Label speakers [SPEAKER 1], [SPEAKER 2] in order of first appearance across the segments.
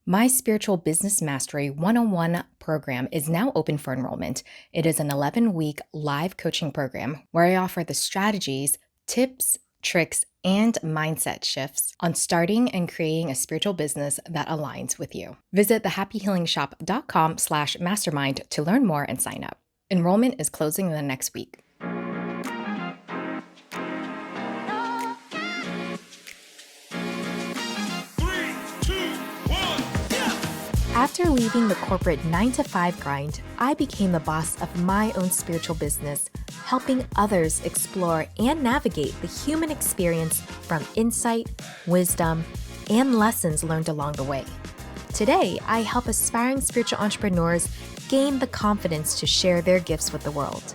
[SPEAKER 1] My Spiritual Business Mastery 101 program is now open for enrollment. It is an 11-week live coaching program where I offer the strategies, tips, tricks, and mindset shifts on starting and creating a spiritual business that aligns with you. Visit thehappyhealingshop.com/mastermind to learn more and sign up. Enrollment is closing in the next week. After leaving the corporate 9-to-5 grind, I became the boss of my own spiritual business, helping others explore and navigate the human experience from insight, wisdom, and lessons learned along the way. Today, I help aspiring spiritual entrepreneurs gain the confidence to share their gifts with the world.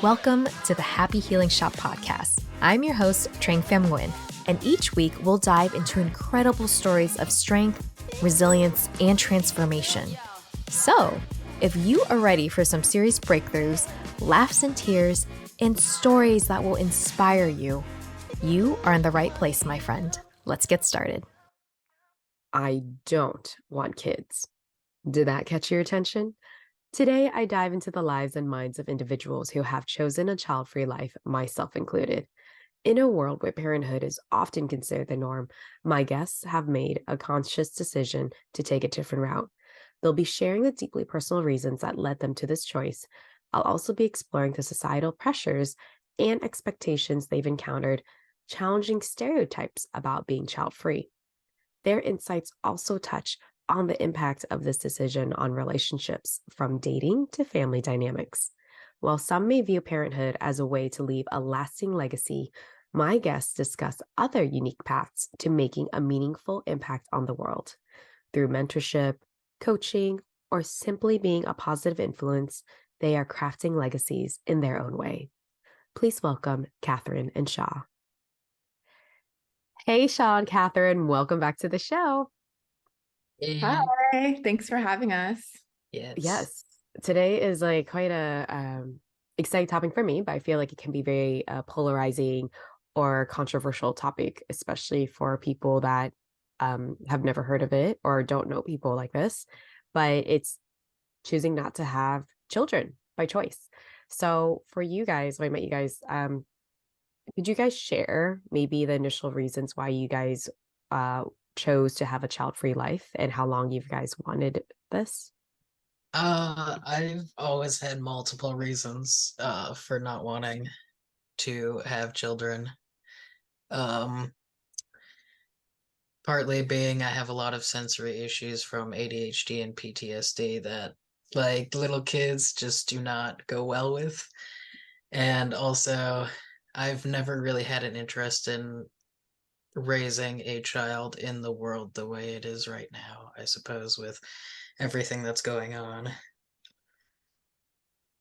[SPEAKER 1] Welcome to the Happy Healing Shop podcast. I'm your host, Trang Pham Nguyen, and each week we'll dive into incredible stories of strength, resilience, and transformation. So, if you are ready for some serious breakthroughs, laughs and tears, and stories that will inspire you, you are in the right place, my friend. Let's get started.
[SPEAKER 2] I don't want kids. Did that catch your attention? Today, I dive into the lives and minds of individuals who have chosen a child-free life, myself included. In a world where parenthood is often considered the norm, my guests have made a conscious decision to take a different route. They'll be sharing the deeply personal reasons that led them to this choice. I'll also be exploring the societal pressures and expectations they've encountered, challenging stereotypes about being child-free. Their insights also touch on the impact of this decision on relationships, from dating to family dynamics. While some may view parenthood as a way to leave a lasting legacy, my guests discuss other unique paths to making a meaningful impact on the world. Through mentorship, coaching, or simply being a positive influence, they are crafting legacies in their own way. Please welcome Kathryn and Shaw. Hey, Shaw and Kathryn, welcome back to the show.
[SPEAKER 3] Hi, thanks for having us.
[SPEAKER 2] Yes, today is like quite a exciting topic for me, but I feel like it can be very polarizing or controversial topic, especially for people that have never heard of it or don't know people like this. But it's choosing not to have children by choice. So for you guys, when I met you guys, could you guys share maybe the initial reasons why you guys chose to have a child-free life and how long you guys wanted this?
[SPEAKER 4] I've always had multiple reasons for not wanting to have children. Partly being I have a lot of sensory issues from ADHD and PTSD that like little kids just do not go well with. And also, I've never really had an interest in raising a child in the world the way it is right now, I suppose, with everything that's going on.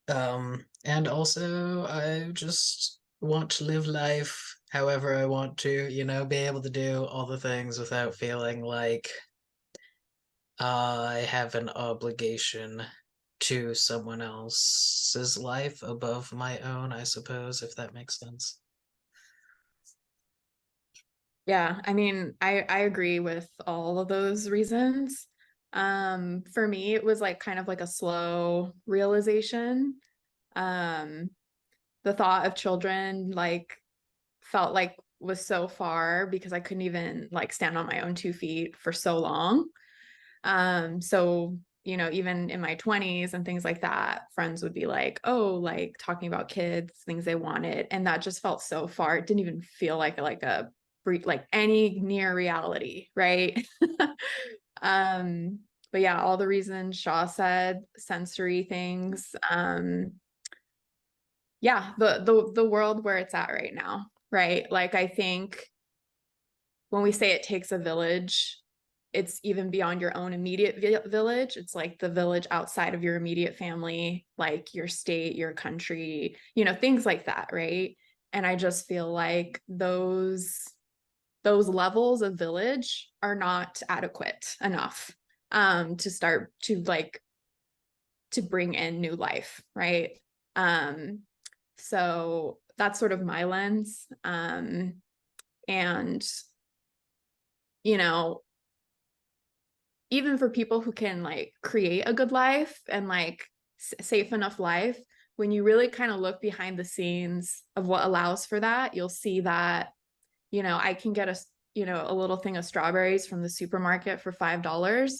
[SPEAKER 4] And also I just want to live life however I want to, be able to do all the things without feeling like I have an obligation to someone else's life above my own, I suppose, if that makes sense.
[SPEAKER 3] Yeah, I mean, I agree with all of those reasons. For me, it was like kind of like a slow realization. Um, the thought of children like felt like was so far because I couldn't even like stand on my own 2 feet for so long. So even in my 20s and things like that, friends would be like, oh, like talking about kids, things they wanted. And that just felt so far. It didn't even feel like like any near reality, right? But yeah, all the reasons Shaw said, sensory things. Yeah, the world where it's at right now, right? Like I think when we say it takes a village, it's even beyond your own immediate village. It's like the village outside of your immediate family, like your state, your country, things like that, right? And I just feel like those levels of village are not adequate enough to start to bring in new life, right? So that's sort of my lens. And, you know, even for people who can like create a good life and like safe enough life, when you really kind of look behind the scenes of what allows for that, you'll see that, you know, I can get a little thing of strawberries from the supermarket for $5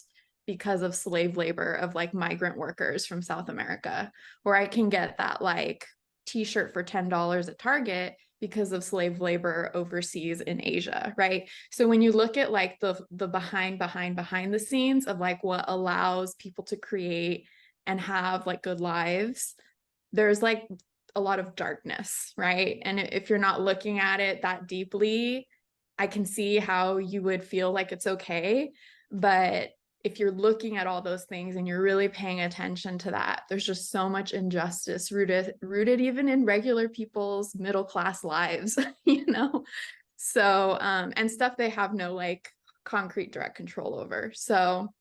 [SPEAKER 3] because of slave labor of like migrant workers from South America, or I can get that like t-shirt for $10 at Target because of slave labor overseas in Asia, right? So when you look at like the behind the scenes of like what allows people to create and have like good lives, there's like a lot of darkness, right? And if you're not looking at it that deeply, I can see how you would feel like it's okay. But if you're looking at all those things and you're really paying attention to that, there's just so much injustice rooted even in regular people's middle class lives, you know? So, and stuff they have no like concrete direct control over. So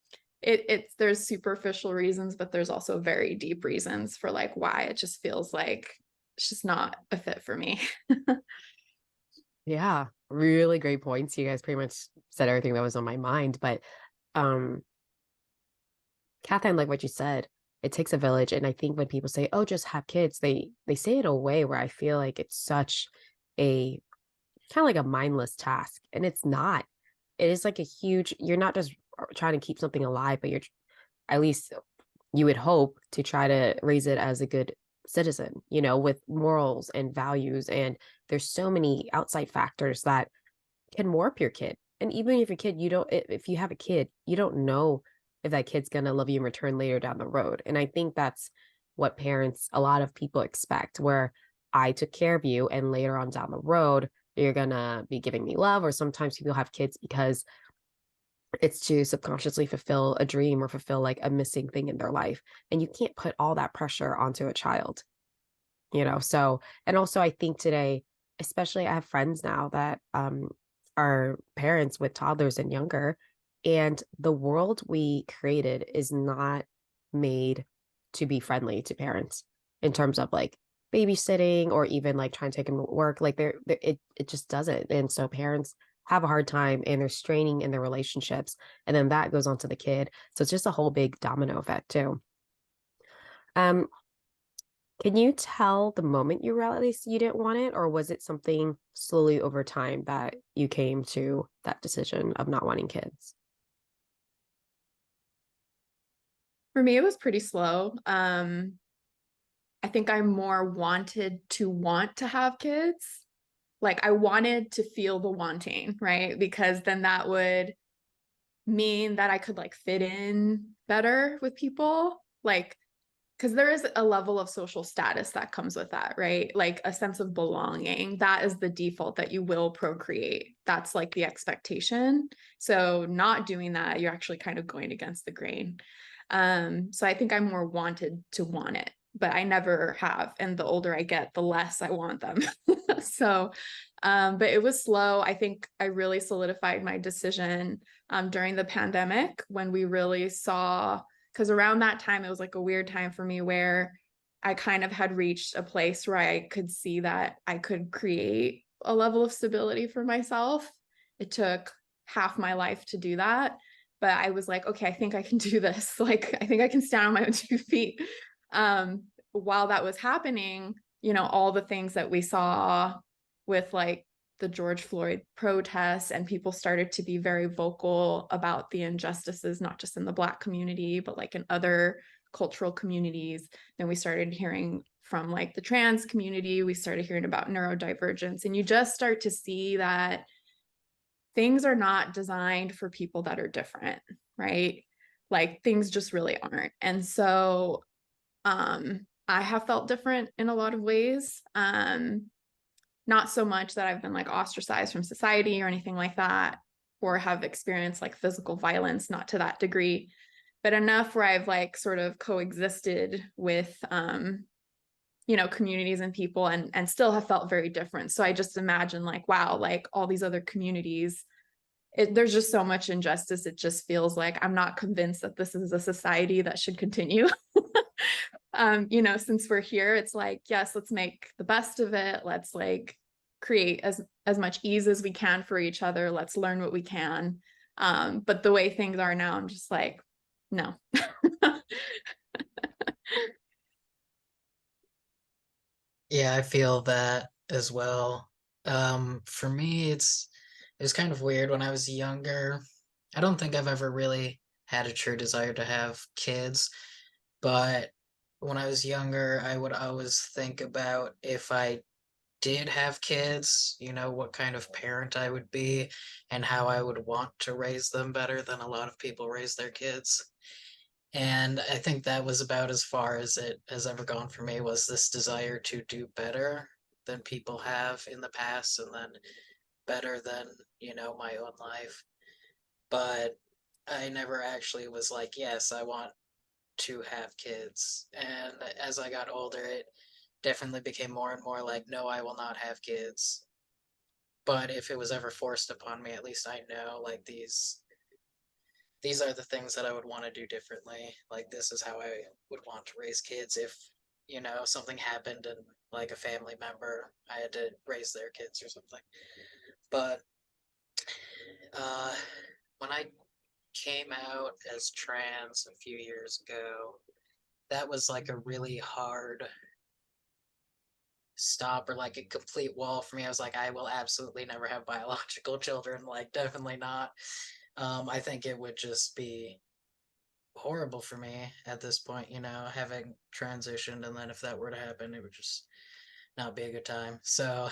[SPEAKER 3] there's superficial reasons, but there's also very deep reasons for like why it just feels like it's just not a fit for me.
[SPEAKER 2] Yeah, really great points. You guys pretty much said everything that was on my mind. But Kathryn, like what you said, it takes a village. And I think when people say, oh, just have kids, they say it in a way where I feel like it's such a kind of like a mindless task. And it's not. It is like a huge, you're not just trying to keep something alive, but you're, at least you would hope, to try to raise it as a good citizen, you know, with morals and values. And there's so many outside factors that can warp your kid. And even if your kid, you don't, if you have a kid, you don't know if that kid's going to love you in return later down the road. And I think that's what parents, a lot of people expect, where I took care of you and later on down the road, you're going to be giving me love. Or sometimes people have kids because it's to subconsciously fulfill a dream or fulfill like a missing thing in their life. And you can't put all that pressure onto a child, you know? So, and also I think today, especially I have friends now that are parents with toddlers and younger, and the world we created is not made to be friendly to parents in terms of like babysitting or even like trying to take them to work. Like it just doesn't. And so parents have a hard time and they're straining in their relationships. And then that goes on to the kid. So it's just a whole big domino effect too. Can you tell the moment you realized you didn't want it, or was it something slowly over time that you came to that decision of not wanting kids?
[SPEAKER 3] For me, it was pretty slow. I think I more wanted to want to have kids. Like I wanted to feel the wanting, right? Because then that would mean that I could like fit in better with people. Like, because there is a level of social status that comes with that, right? Like a sense of belonging. That is the default, that you will procreate. That's like the expectation. So not doing that, you're actually kind of going against the grain. So I think I more wanted to want it, but I never have. And the older I get, the less I want them. So, but it was slow. I think I really solidified my decision during the pandemic, when we really saw, because around that time, it was like a weird time for me where I kind of had reached a place where I could see that I could create a level of stability for myself. It took half my life to do that. But I was like, okay, I think I can do this. Like, I think I can stand on my own 2 feet. While that was happening, you know, all the things that we saw with like the George Floyd protests, and people started to be very vocal about the injustices, not just in the Black community, but like in other cultural communities. Then we started hearing from like the trans community, we started hearing about neurodivergence, and you just start to see that things are not designed for people that are different, right? Like things just really aren't. And so I have felt different in a lot of ways. Not so much that I've been like ostracized from society or anything like that, or have experienced like physical violence, not to that degree, but enough where I've like sort of coexisted with you know, communities and people, and still have felt very different. So I just imagine like, wow, like all these other communities, there's just so much injustice. It just feels like I'm not convinced that this is a society that should continue. You know, since we're here, it's like, yes, let's make the best of it. Let's like create as much ease as we can for each other. Let's learn what we can. But the way things are now, I'm just like, no.
[SPEAKER 4] Yeah, I feel that as well. For me, it was kind of weird when I was younger. I don't think I've ever really had a true desire to have kids, but when I was younger, I would always think about if I did have kids, what kind of parent I would be and how I would want to raise them better than a lot of people raise their kids. And I think that was about as far as it has ever gone for me, was this desire to do better than people have in the past and then better than, my own life. But I never actually was like, yes, I want to have kids. And as I got older, it definitely became more and more like, no, I will not have kids. But if it was ever forced upon me, at least I know like these are the things that I would want to do differently. Like this is how I would want to raise kids if, something happened and like a family member, I had to raise their kids or something. But uh when I came out as trans a few years ago, that was like a really hard stop or like a complete wall for me. I was like, I will absolutely never have biological children, like definitely not. I think it would just be horrible for me at this point, having transitioned, and then if that were to happen, it would just not be a good time. So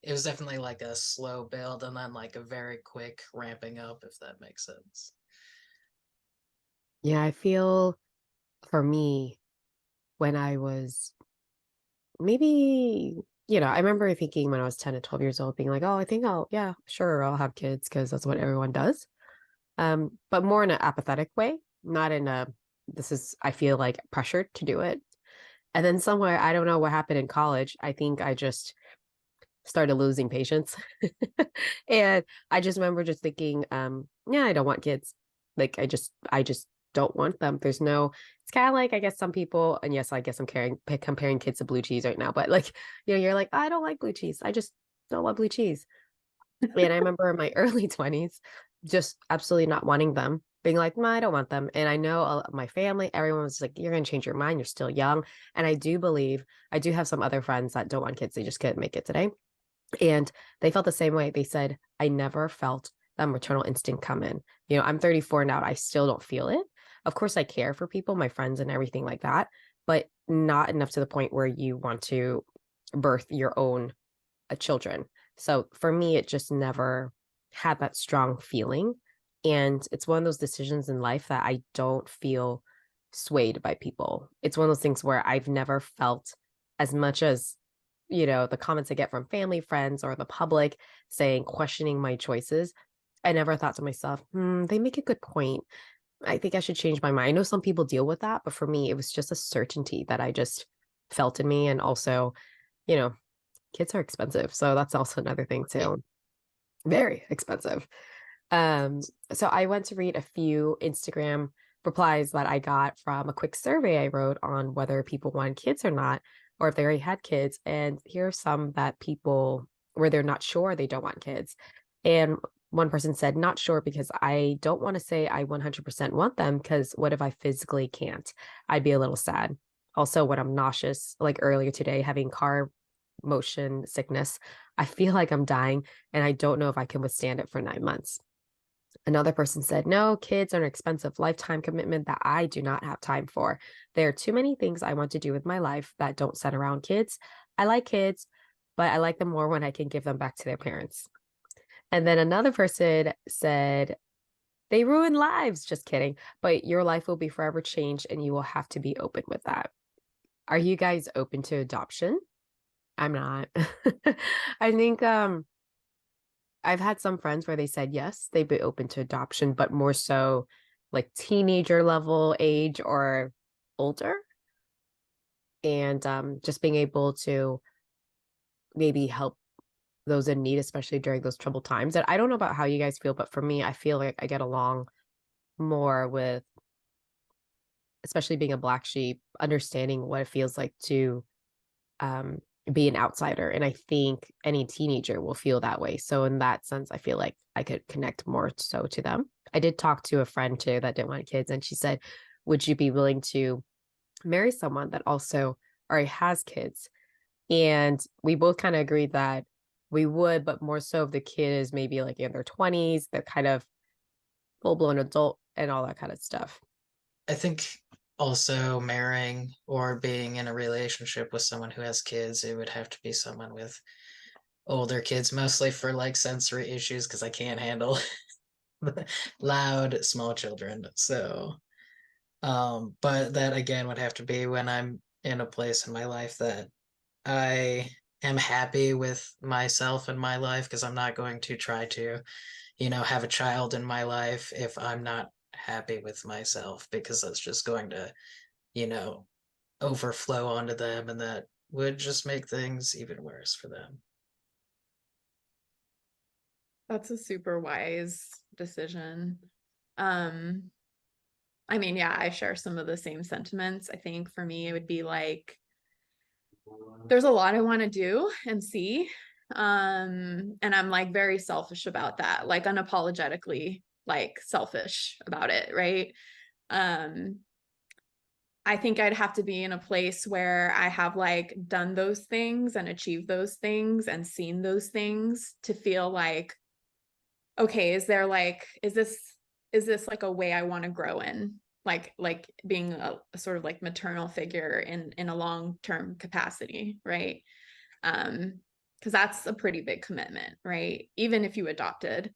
[SPEAKER 4] it was definitely like a slow build and then like a very quick ramping up, if that makes sense.
[SPEAKER 2] Yeah, I feel for me, when I was maybe, I remember thinking when I was 10 to 12 years old, being like, oh, I think yeah, sure, I'll have kids because that's what everyone does. But more in an apathetic way, not in I feel like pressured to do it. And then somewhere, I don't know what happened in college. I think I just started losing patience. And I just remember just thinking, yeah, I don't want kids. Like I just don't want them. It's kind of like, I guess some people, and yes, I guess I'm comparing kids to blue cheese right now, but like, you're like, I don't like blue cheese. I just don't love blue cheese. And I remember in my early 20s, just absolutely not wanting them, being like, no, I don't want them. And I know my family, everyone was like, you're going to change your mind. You're still young. And I do believe, I do have some other friends that don't want kids. They just couldn't make it today. And they felt the same way. They said, I never felt that maternal instinct come in. I'm 34 now. I still don't feel it. Of course, I care for people, my friends and everything like that, but not enough to the point where you want to birth your own children. So for me, it just never had that strong feeling. And it's one of those decisions in life that I don't feel swayed by people. It's one of those things where I've never felt as much as, the comments I get from family, friends, or the public saying, questioning my choices. I never thought to myself, they make a good point. I think I should change my mind. I know some people deal with that, but for me, it was just a certainty that I just felt in me. And also, you know, kids are expensive. So that's also another thing
[SPEAKER 4] Yeah.
[SPEAKER 2] too. Very expensive. Um, so I went to read a few Instagram replies that I got from a quick survey I wrote on whether people want kids or not, or if they already had kids. And here are some that people where they're not sure they don't want kids. And one person said, not sure because I don't want to say I 100% want them because what if I physically can't? I'd be a little sad. Also, when I'm nauseous, like earlier today, having car motion sickness, I feel like I'm dying and I don't know if I can withstand it for 9 months. Another person said, no, kids are an expensive lifetime commitment that I do not have time for. There are too many things I want to do with my life that don't center around kids. I like kids, but I like them more when I can give them back to their parents. And then another person said, they ruin lives. Just kidding. But your life will be forever changed and you will have to be open with that. Are you guys open to adoption? I'm not. I think I've had some friends where they said yes, they'd be open to adoption, but more so like teenager level age or older. And just being able to maybe help those in need, especially during those troubled times. And I don't know about how you guys feel, but for me, I feel like I get along more with, especially being a Black sheep, understanding what it feels like to be an outsider. And I think any teenager will feel that way. So in that sense, I feel like I could connect more so to them. I did talk to a friend too that didn't want kids, and she said, would you be willing to marry someone that also already has kids? And we both kind of agreed that we would, but more so if the kid is maybe like in their 20s, they're kind of full-blown adult and all that kind of stuff.
[SPEAKER 4] I think also marrying or being in a relationship with someone who has kids, it would have to be someone with older kids, mostly for like sensory issues, because I can't handle loud small children. So, but that again would have to be when I'm in a place in my life that I am happy with myself and my life, because I'm not going to try to, have a child in my life if I'm not happy with myself, because that's just going to, you know, overflow onto them, and that would just make things even worse for them.
[SPEAKER 3] That's a super wise decision. Um, I mean, yeah, I share some of the same sentiments. I think for me, it would be like, there's a lot I want to do and see. And I'm like very selfish about that, like unapologetically, like selfish about it, right? Um, I think I'd have to be in a place where I have like done those things and achieved those things and seen those things to feel like, okay, is this like a way I want to grow in? Like being a sort of like maternal figure in a long-term capacity, right? Because that's a pretty big commitment, right? Even if you adopted.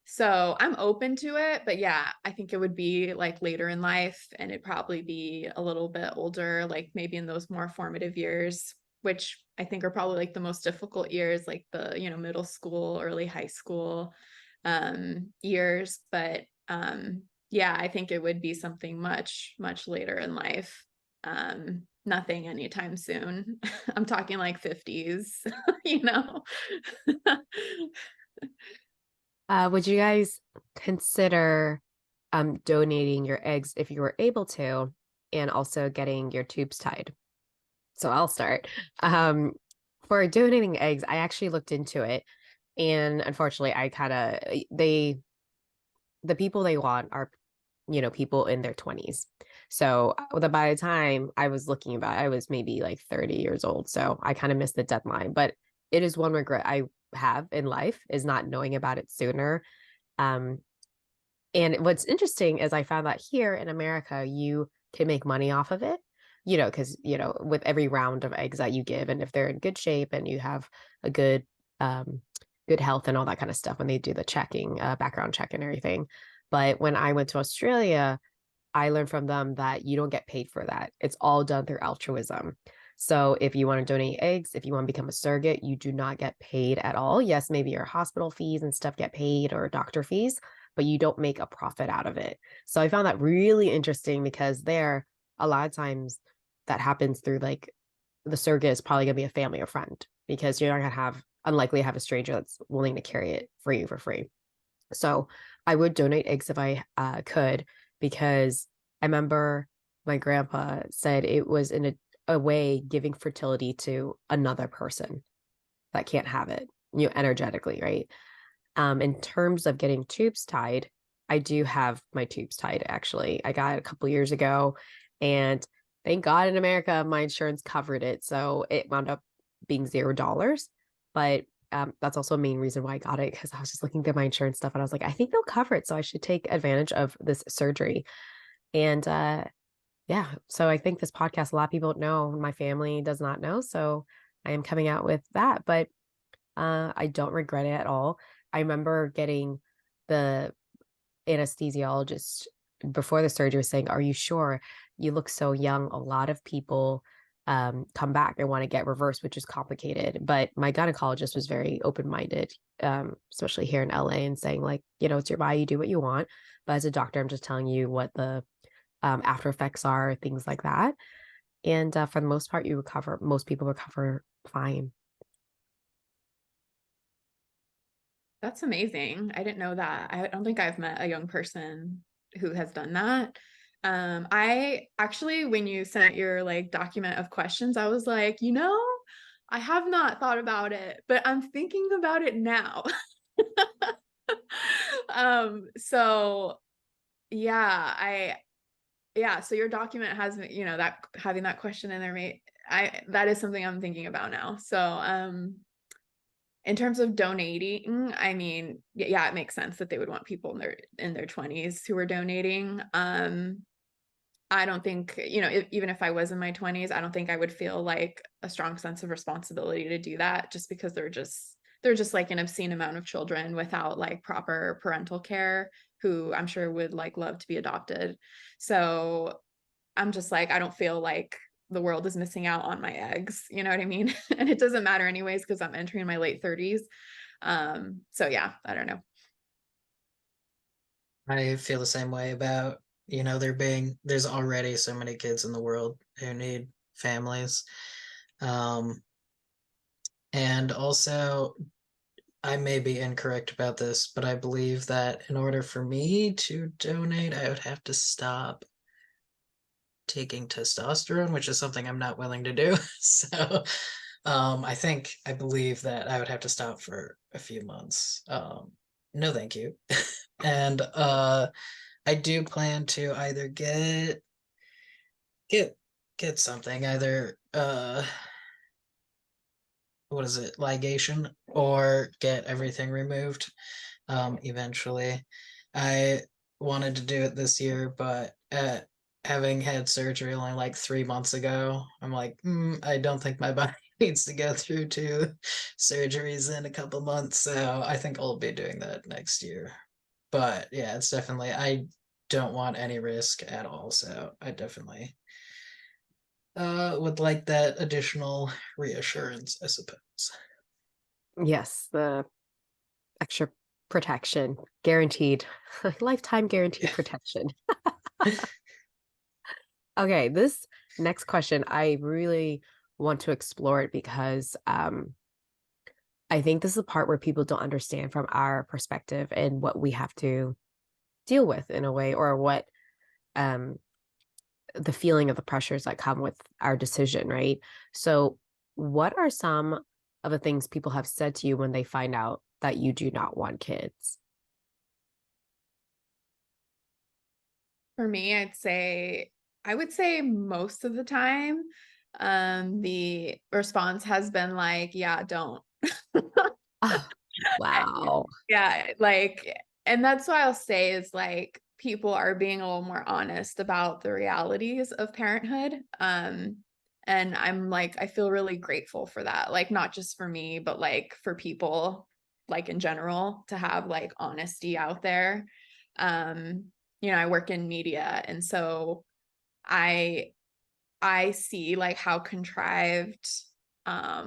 [SPEAKER 3] So I'm open to it, but yeah, I think it would be like later in life, and it'd probably be a little bit older, like maybe in those more formative years, which I think are probably like the most difficult years, like the, middle school, early high school years. But yeah, I think it would be something much, much later in life. Nothing anytime soon. I'm talking like 50s, you know.
[SPEAKER 2] Would you guys consider donating your eggs if you were able to, and also getting your tubes tied? So I'll start. Um, for donating eggs, I actually looked into it, and unfortunately, I kind of the people they want are, people in their 20s. So by the time I was looking about it, I was maybe like 30 years old. So I kind of missed the deadline. But it is one regret I have in life, is not knowing about it sooner. Um, and what's interesting is I found that here in America, you can make money off of it, because, with every round of eggs that you give, and if they're in good shape and you have a um, good health and all that kind of stuff when they do the checking, background check and everything. But when I went to Australia, I learned from them that you don't get paid for that. It's all done through altruism. So if you want to donate eggs, if you want to become a surrogate, you do not get paid at all. Yes, maybe your hospital fees and stuff get paid, or doctor fees, but you don't make a profit out of it. So I found that really interesting, because there, a lot of times that happens through like the surrogate is probably going to be a family or friend, because you're not going to unlikely have a stranger that's willing to carry it for you for free. So I would donate eggs if I could, because I remember my grandpa said it was in a way giving fertility to another person that can't have it, energetically, right? In terms of getting tubes tied, I do have my tubes tied, actually. I got it a couple years ago, and thank God in America, my insurance covered it. So it wound up being $0. But that's also a main reason why I got it, because I was just looking through my insurance stuff and I was like, I think they'll cover it. So I should take advantage of this surgery. And yeah, so I think this podcast, a lot of people don't know. My family does not know. So I am coming out with that. But I don't regret it at all. I remember getting the anesthesiologist before the surgery saying, "Are you sure? You look so young." A lot of people come back and want to get reversed, which is complicated. But my gynecologist was very open-minded, especially here in LA, and saying like, it's your body, you do what you want. But as a doctor, I'm just telling you what the after effects are, things like that. And for the most part, most people recover fine.
[SPEAKER 3] That's amazing. I didn't know that. I don't think I've met a young person who has done that. I actually, when you sent your like document of questions, I was like, I have not thought about it, but I'm thinking about it now. So yeah, so your document has, that having that question in there, that is something I'm thinking about now. So, in terms of donating, I mean, yeah, it makes sense that they would want people in their 20s who are donating. I don't think, even if I was in my 20s, I don't think I would feel like a strong sense of responsibility to do that, just because they're just like an obscene amount of children without like proper parental care, who I'm sure would like love to be adopted. So I'm just like, I don't feel like the world is missing out on my eggs. You know what I mean? And it doesn't matter anyways, because I'm entering my late 30s. So yeah, I don't know.
[SPEAKER 4] I feel the same way about, there's already so many kids in the world who need families. And also, I may be incorrect about this, but I believe that in order for me to donate, I would have to stop taking testosterone, which is something I'm not willing to do. So I believe that I would have to stop for a few months. No, thank you. And I do plan to either get something, either what is it, ligation, or get everything removed eventually. I wanted to do it this year, but having had surgery only like 3 months ago, I'm like, I don't think my body needs to go through two surgeries in a couple months. So I think I'll be doing that next year. But yeah, it's definitely, I don't want any risk at all. So I definitely would like that additional reassurance, I suppose.
[SPEAKER 2] Yes, the extra protection, guaranteed, lifetime guaranteed protection. Okay, this next question, I really want to explore it because I think this is the part where people don't understand from our perspective and what we have to deal with in a way, or what the feeling of the pressures that come with our decision, right? So, what are some of the things people have said to you when they find out that you do not want kids?
[SPEAKER 3] For me, I would say most of the time, the response has been like, yeah, don't.
[SPEAKER 2] Oh, wow.
[SPEAKER 3] Yeah, like, and that's why I'll say is like people are being a little more honest about the realities of parenthood. And I'm like, I feel really grateful for that. Like, not just for me, but like for people, like in general, to have like honesty out there. Um, I work in media, and so I I see like how contrived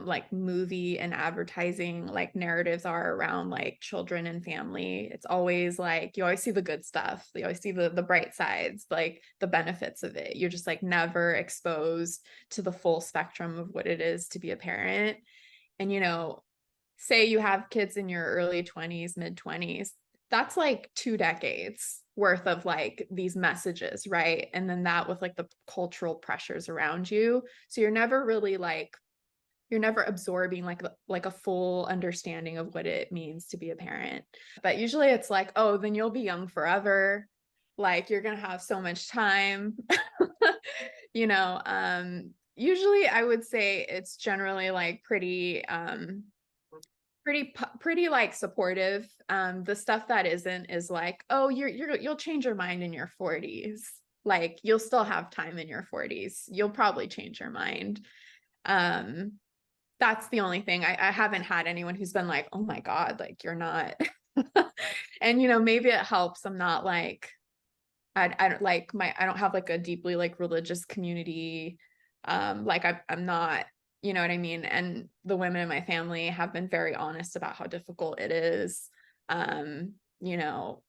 [SPEAKER 3] like movie and advertising like narratives are around like children and family. It's always like you always see the good stuff. You always see the bright sides, like the benefits of it. You're just like never exposed to the full spectrum of what it is to be a parent. And say you have kids in your early 20s, mid 20s, that's like 2 decades worth of like these messages, right? And then that with like the cultural pressures around you. So you're never absorbing like a full understanding of what it means to be a parent. But usually it's like, oh, then you'll be young forever. Like you're going to have so much time. Usually I would say it's generally like pretty like supportive. The stuff that isn't is like, oh, you'll change your mind in your 40s. Like you'll still have time in your 40s. You'll probably change your mind. That's the only thing. I haven't had anyone who's been like, oh my God, like you're not. And maybe it helps. I'm not like I don't like I don't have like a deeply like religious community. Like I'm not, you know what I mean? And the women in my family have been very honest about how difficult it is. Um, you know,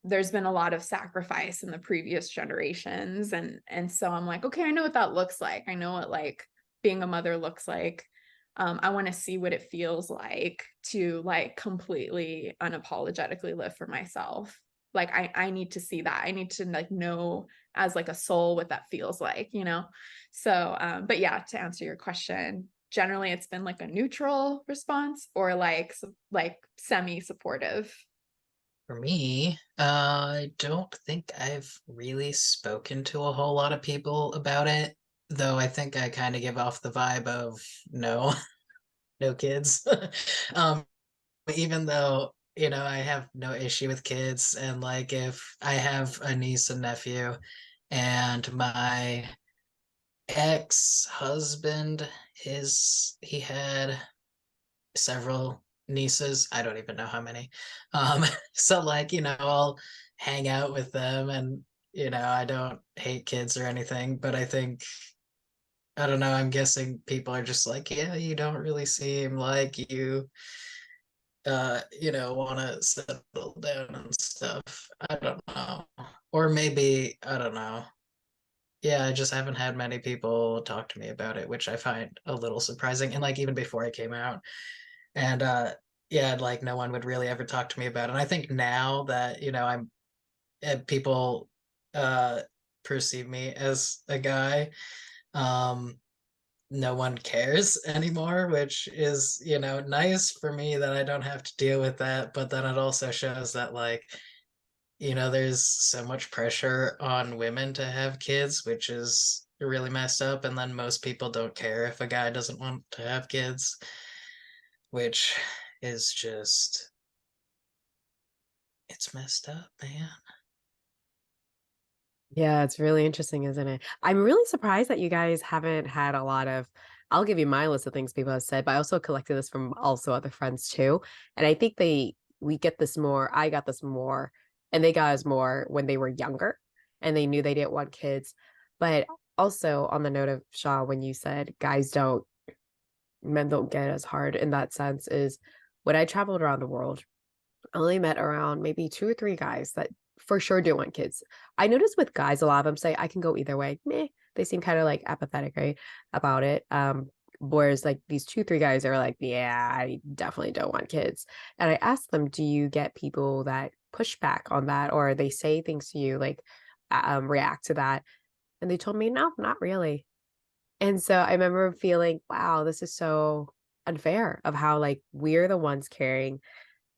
[SPEAKER 3] there's been a lot of sacrifice in the previous generations. And so I'm like, okay, I know what that looks like. I know what like being a mother looks like. I want to see what it feels like to like completely unapologetically live for myself. Like I need to see that. I need to like know as like a soul what that feels like, you know? So, but yeah, to answer your question, generally it's been like a neutral response or like semi-supportive.
[SPEAKER 4] For me, I don't think I've really spoken to a whole lot of people about it, though I think I kind of give off the vibe of no, no kids. Um, even though, you know, I have no issue with kids, and like if I have a niece and nephew, and my ex-husband, he had several nieces. I don't even know how many. So like, you know, I'll hang out with them, and you know, I don't hate kids or anything, but I think, I don't know, I'm guessing people are just like, yeah, you don't really seem like you know, want to settle down and stuff. I don't know. Or maybe, I don't know. Yeah, I just haven't had many people talk to me about it, which I find a little surprising. And like even before I came out, and yeah, like no one would really ever talk to me about it. And I think now that, you know, people uh perceive me as a guy, um no one cares anymore, which is, you know, nice for me that I don't have to deal with that. But then it also shows that, like, you know, there's so much pressure on women to have kids, which is really messed up. And then most people don't care if a guy doesn't want to have kids, which is just, it's messed up, man.
[SPEAKER 2] Yeah, it's really interesting, isn't it? I'm really surprised that you guys haven't had a lot of. I'll give you my list of things people have said, but I also collected this from also other friends too. And I think we get this more, I got this more, and they got us more when they were younger and they knew they didn't want kids. But also on the note of Shaw, when you said men don't get as hard in that sense, is when I traveled around the world, I only met around maybe two or three guys that for sure do want kids. I noticed with guys, a lot of them say, I can go either way. Meh. They seem kind of like apathetic, right, about it. Whereas like these two, three guys are like, yeah, I definitely don't want kids. And I asked them, do you get people that push back on that, or they say things to you like react to that? And they told me, no, not really. And so I remember feeling, wow, this is so unfair of how like we're the ones carrying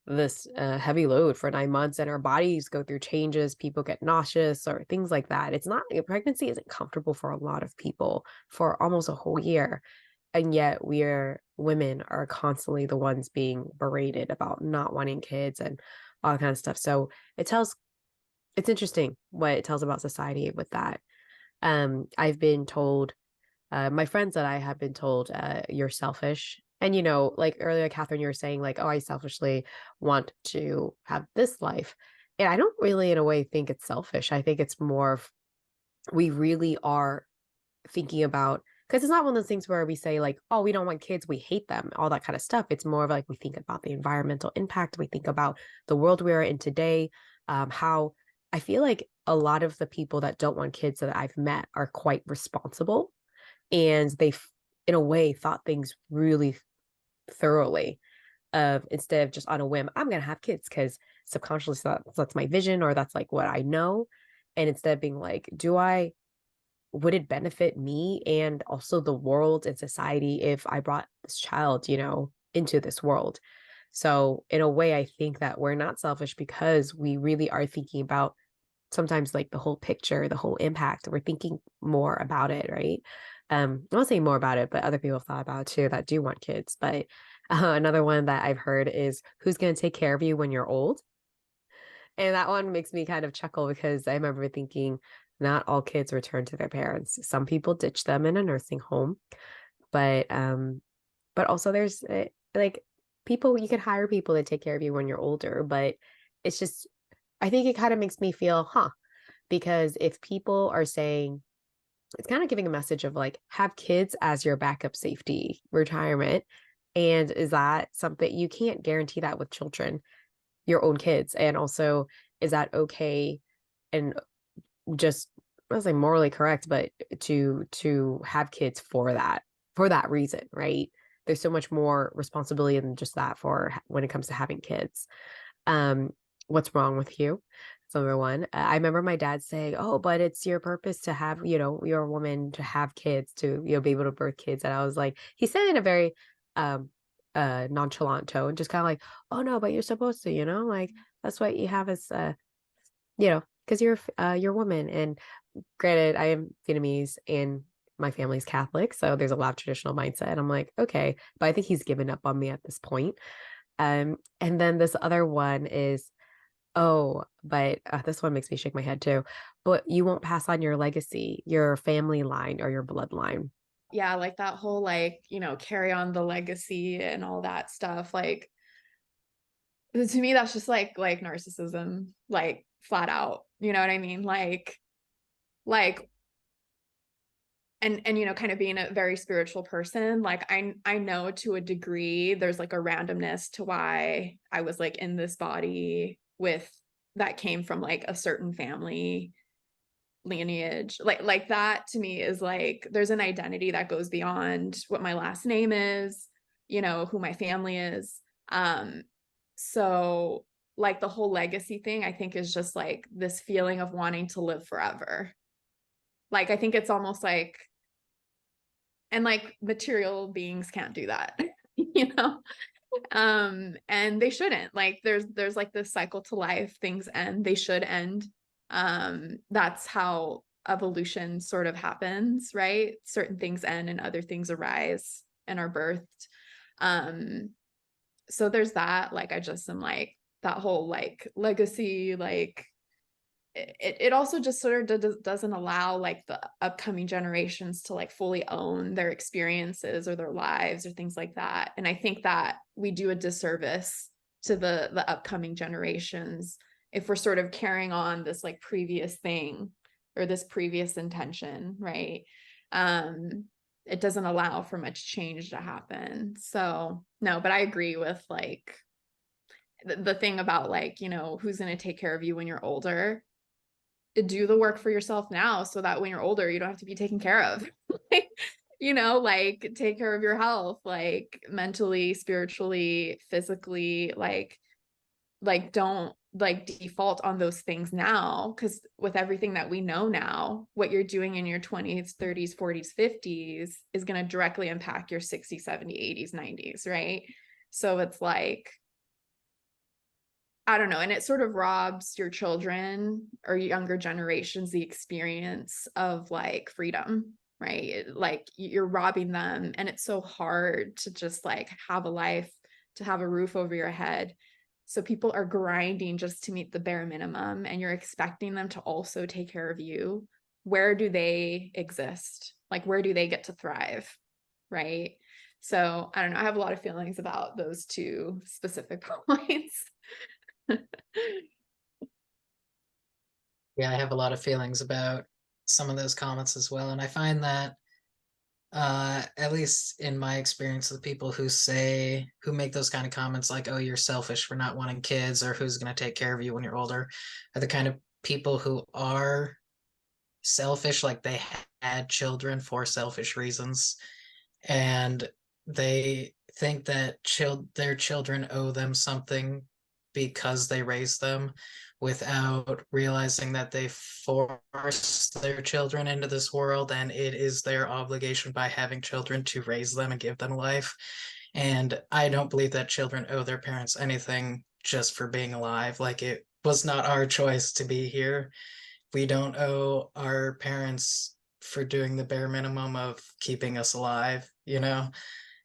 [SPEAKER 2] this heavy load for 9 months, and our bodies go through changes. People get nauseous or things like that. It's not, pregnancy isn't comfortable for a lot of people for almost a whole year. And yet women are constantly the ones being berated about not wanting kids and all that kind of stuff. So it's interesting what it tells about society with that. I've been told, my friends that I have been told, you're selfish. And, you know, like earlier, Kathryn, you were saying like, oh, I selfishly want to have this life. And I don't really, in a way, think it's selfish. I think it's more of, we really are thinking about, because it's not one of those things where we say like, oh, we don't want kids, we hate them, all that kind of stuff. It's more of like, we think about the environmental impact. We think about the world we are in today, how I feel like a lot of the people that don't want kids that I've met are quite responsible, and in a way thought things really thoroughly, instead of just on a whim, I'm gonna have kids because subconsciously that's my vision, or that's like what I know. And instead of being like, would it benefit me and also the world and society if I brought this child, you know, into this world? So in a way, I think that we're not selfish because we really are thinking about sometimes like the whole picture, the whole impact. We're thinking more about it, right? I'm not saying more about it, but other people have thought about it too that do want kids. But another one that I've heard is, who's going to take care of you when you're old? And that one makes me kind of chuckle because I remember thinking, not all kids return to their parents. Some people ditch them in a nursing home, but also there's like people, you can hire people to take care of you when you're older, but it's just, I think it kind of makes me feel, because if people are saying, it's kind of giving a message of like, have kids as your backup safety retirement. And is that something, you can't guarantee that with children, your own kids? And also, is that okay? And just, I was like morally correct, but to have kids for that reason, right? There's so much more responsibility than just that for when it comes to having kids. What's wrong with you? number one. I remember my dad saying, "Oh, but it's your purpose to have, you're a woman to have kids, to, be able to birth kids." And I was like, he said it in a very um nonchalant tone, just kind of like, "Oh no, but you're supposed to, like that's what you have as because you're a woman." And granted, I am Vietnamese and my family's Catholic, so there's a lot of traditional mindset. And I'm like, okay, but I think he's given up on me at this point. And then this other one is, oh, but this one makes me shake my head too. But you won't pass on your legacy, your family line or your bloodline.
[SPEAKER 3] Yeah, like that whole carry on the legacy and all that stuff. Like to me, that's just like narcissism, like flat out. You know what I mean? Like and kind of being a very spiritual person, like I know to a degree there's like a randomness to why I was like in this body with that came from like a certain family lineage. Like that to me is like there's an identity that goes beyond what my last name is, who my family is. So like the whole legacy thing I think is just like this feeling of wanting to live forever. Like I think it's almost like, and like material beings can't do that, you know. And they shouldn't. Like there's like this cycle to life, things end, they should end. That's how evolution sort of happens, right? Certain things end and other things arise and are birthed. So there's that. Like I just am like that whole like legacy, like it also just sort of doesn't allow like the upcoming generations to like fully own their experiences or their lives or things like that. And I think that we do a disservice to the upcoming generations if we're sort of carrying on this like previous thing or this previous intention, right? It doesn't allow for much change to happen. So no, but I agree with like the thing about like, who's going to take care of you when you're older. Do the work for yourself now so that when you're older you don't have to be taken care of. Like take care of your health, like mentally, spiritually, physically, like don't like default on those things now, because with everything that we know now, what you're doing in your 20s, 30s, 40s, 50s is going to directly impact your 60s, 70s, 80s, 90s, right? So it's like I don't know. And it sort of robs your children or younger generations the experience of like freedom, right? Like you're robbing them. And it's so hard to just like have a life, to have a roof over your head. So people are grinding just to meet the bare minimum, and you're expecting them to also take care of you. Where do they exist? Like, where do they get to thrive? Right. So I don't know. I have a lot of feelings about those two specific points.
[SPEAKER 4] Yeah, I have a lot of feelings about some of those comments as well. And I find that, at least in my experience, the people who make those kind of comments like, oh, you're selfish for not wanting kids, or who's going to take care of you when you're older, are the kind of people who are selfish, like they had children for selfish reasons. And they think that their children owe them something because they raised them, without realizing that they forced their children into this world, and it is their obligation by having children to raise them and give them life. And I don't believe that children owe their parents anything just for being alive. Like, it was not our choice to be here. We don't owe our parents for doing the bare minimum of keeping us alive.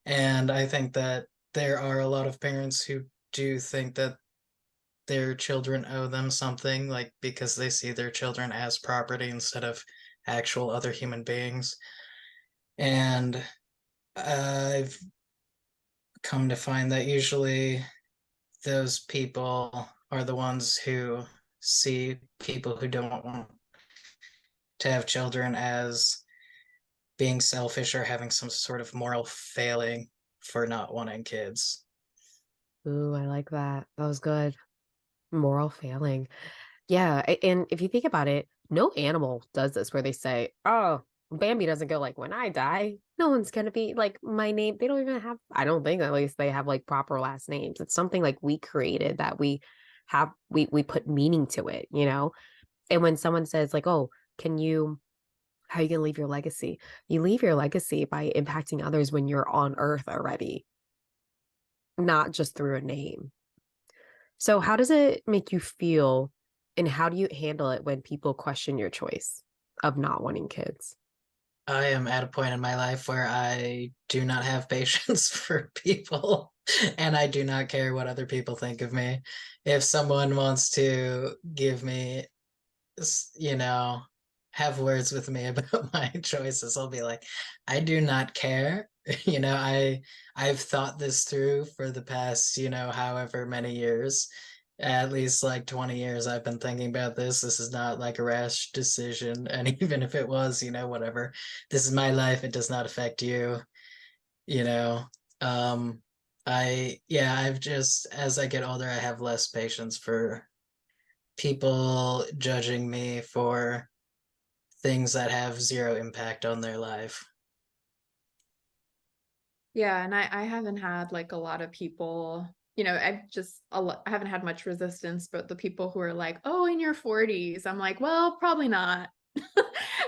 [SPEAKER 4] And I think that there are a lot of parents who do think that their children owe them something, like because they see their children as property instead of actual other human beings. And I've come to find that usually those people are the ones who see people who don't want to have children as being selfish or having some sort of moral failing for not wanting kids.
[SPEAKER 2] Ooh, I like that. That was good. Moral failing. Yeah. And if you think about it, no animal does this where they say, oh, Bambi doesn't go like, when I die, no one's going to be like my name. They don't even have, I don't think at least they have like proper last names. It's something like we created that we have, we put meaning to it, you know? And when someone says like, oh, how are you going to leave your legacy? You leave your legacy by impacting others when you're on earth already, not just through a name. So how does it make you feel, and how do you handle it when people question your choice of not wanting kids?
[SPEAKER 4] I am at a point in my life where I do not have patience for people, and I do not care what other people think of me. If someone wants to give me, you know, have words with me about my choices, I'll be like, I do not care. I've thought this through for the past, however many years. At least like 20 years I've been thinking about this. This is not like a rash decision. And even if it was, whatever. This is my life. It does not affect you, you know. Um I've just, as I get older, I have less patience for people judging me for things that have zero impact on their life.
[SPEAKER 3] Yeah, and I haven't had like a lot of people, I haven't had much resistance, but the people who are like, oh, in your 40s, I'm like, well, probably not.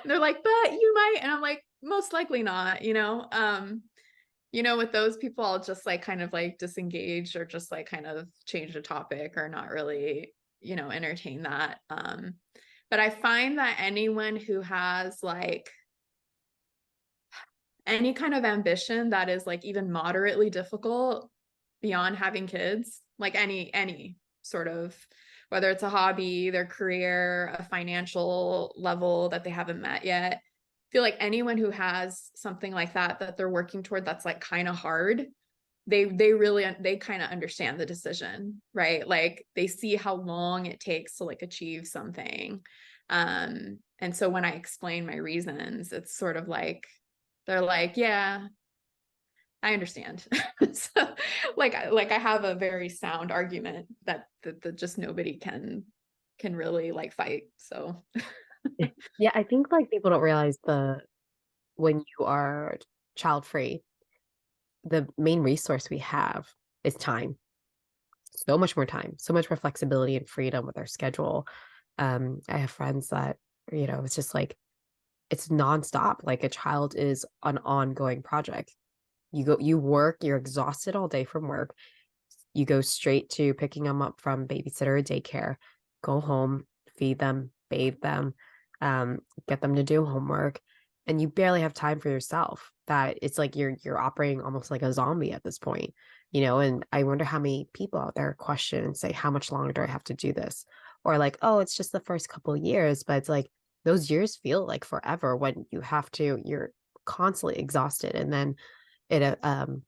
[SPEAKER 3] They're like, but you might, and I'm like, most likely not, with those people, I'll just like kind of like disengage or just like kind of change the topic or not really, entertain that. But I find that anyone who has like any kind of ambition that is like even moderately difficult beyond having kids, like any sort of, whether it's a hobby, their career, a financial level that they haven't met yet, I feel like anyone who has something like that they're working toward, that's like kind of hard, they kind of understand the decision, right? Like they see how long it takes to like achieve something. And so when I explain my reasons, it's sort of like they're like, yeah, I understand. So like I have a very sound argument that just nobody can really like fight. So
[SPEAKER 2] Yeah, I think like people don't realize when you are child free, the main resource we have is time. So much more time, so much more flexibility and freedom with our schedule. I have friends that, it's just like it's nonstop. Like a child is an ongoing project. You work, you're exhausted all day from work. You go straight to picking them up from babysitter or daycare, go home, feed them, bathe them, get them to do homework, and you barely have time for yourself. That it's like you're operating almost like a zombie at this point, and I wonder how many people out there question and say, how much longer do I have to do this? Or like, oh, it's just the first couple of years, but it's like those years feel like forever when you're constantly exhausted, and then you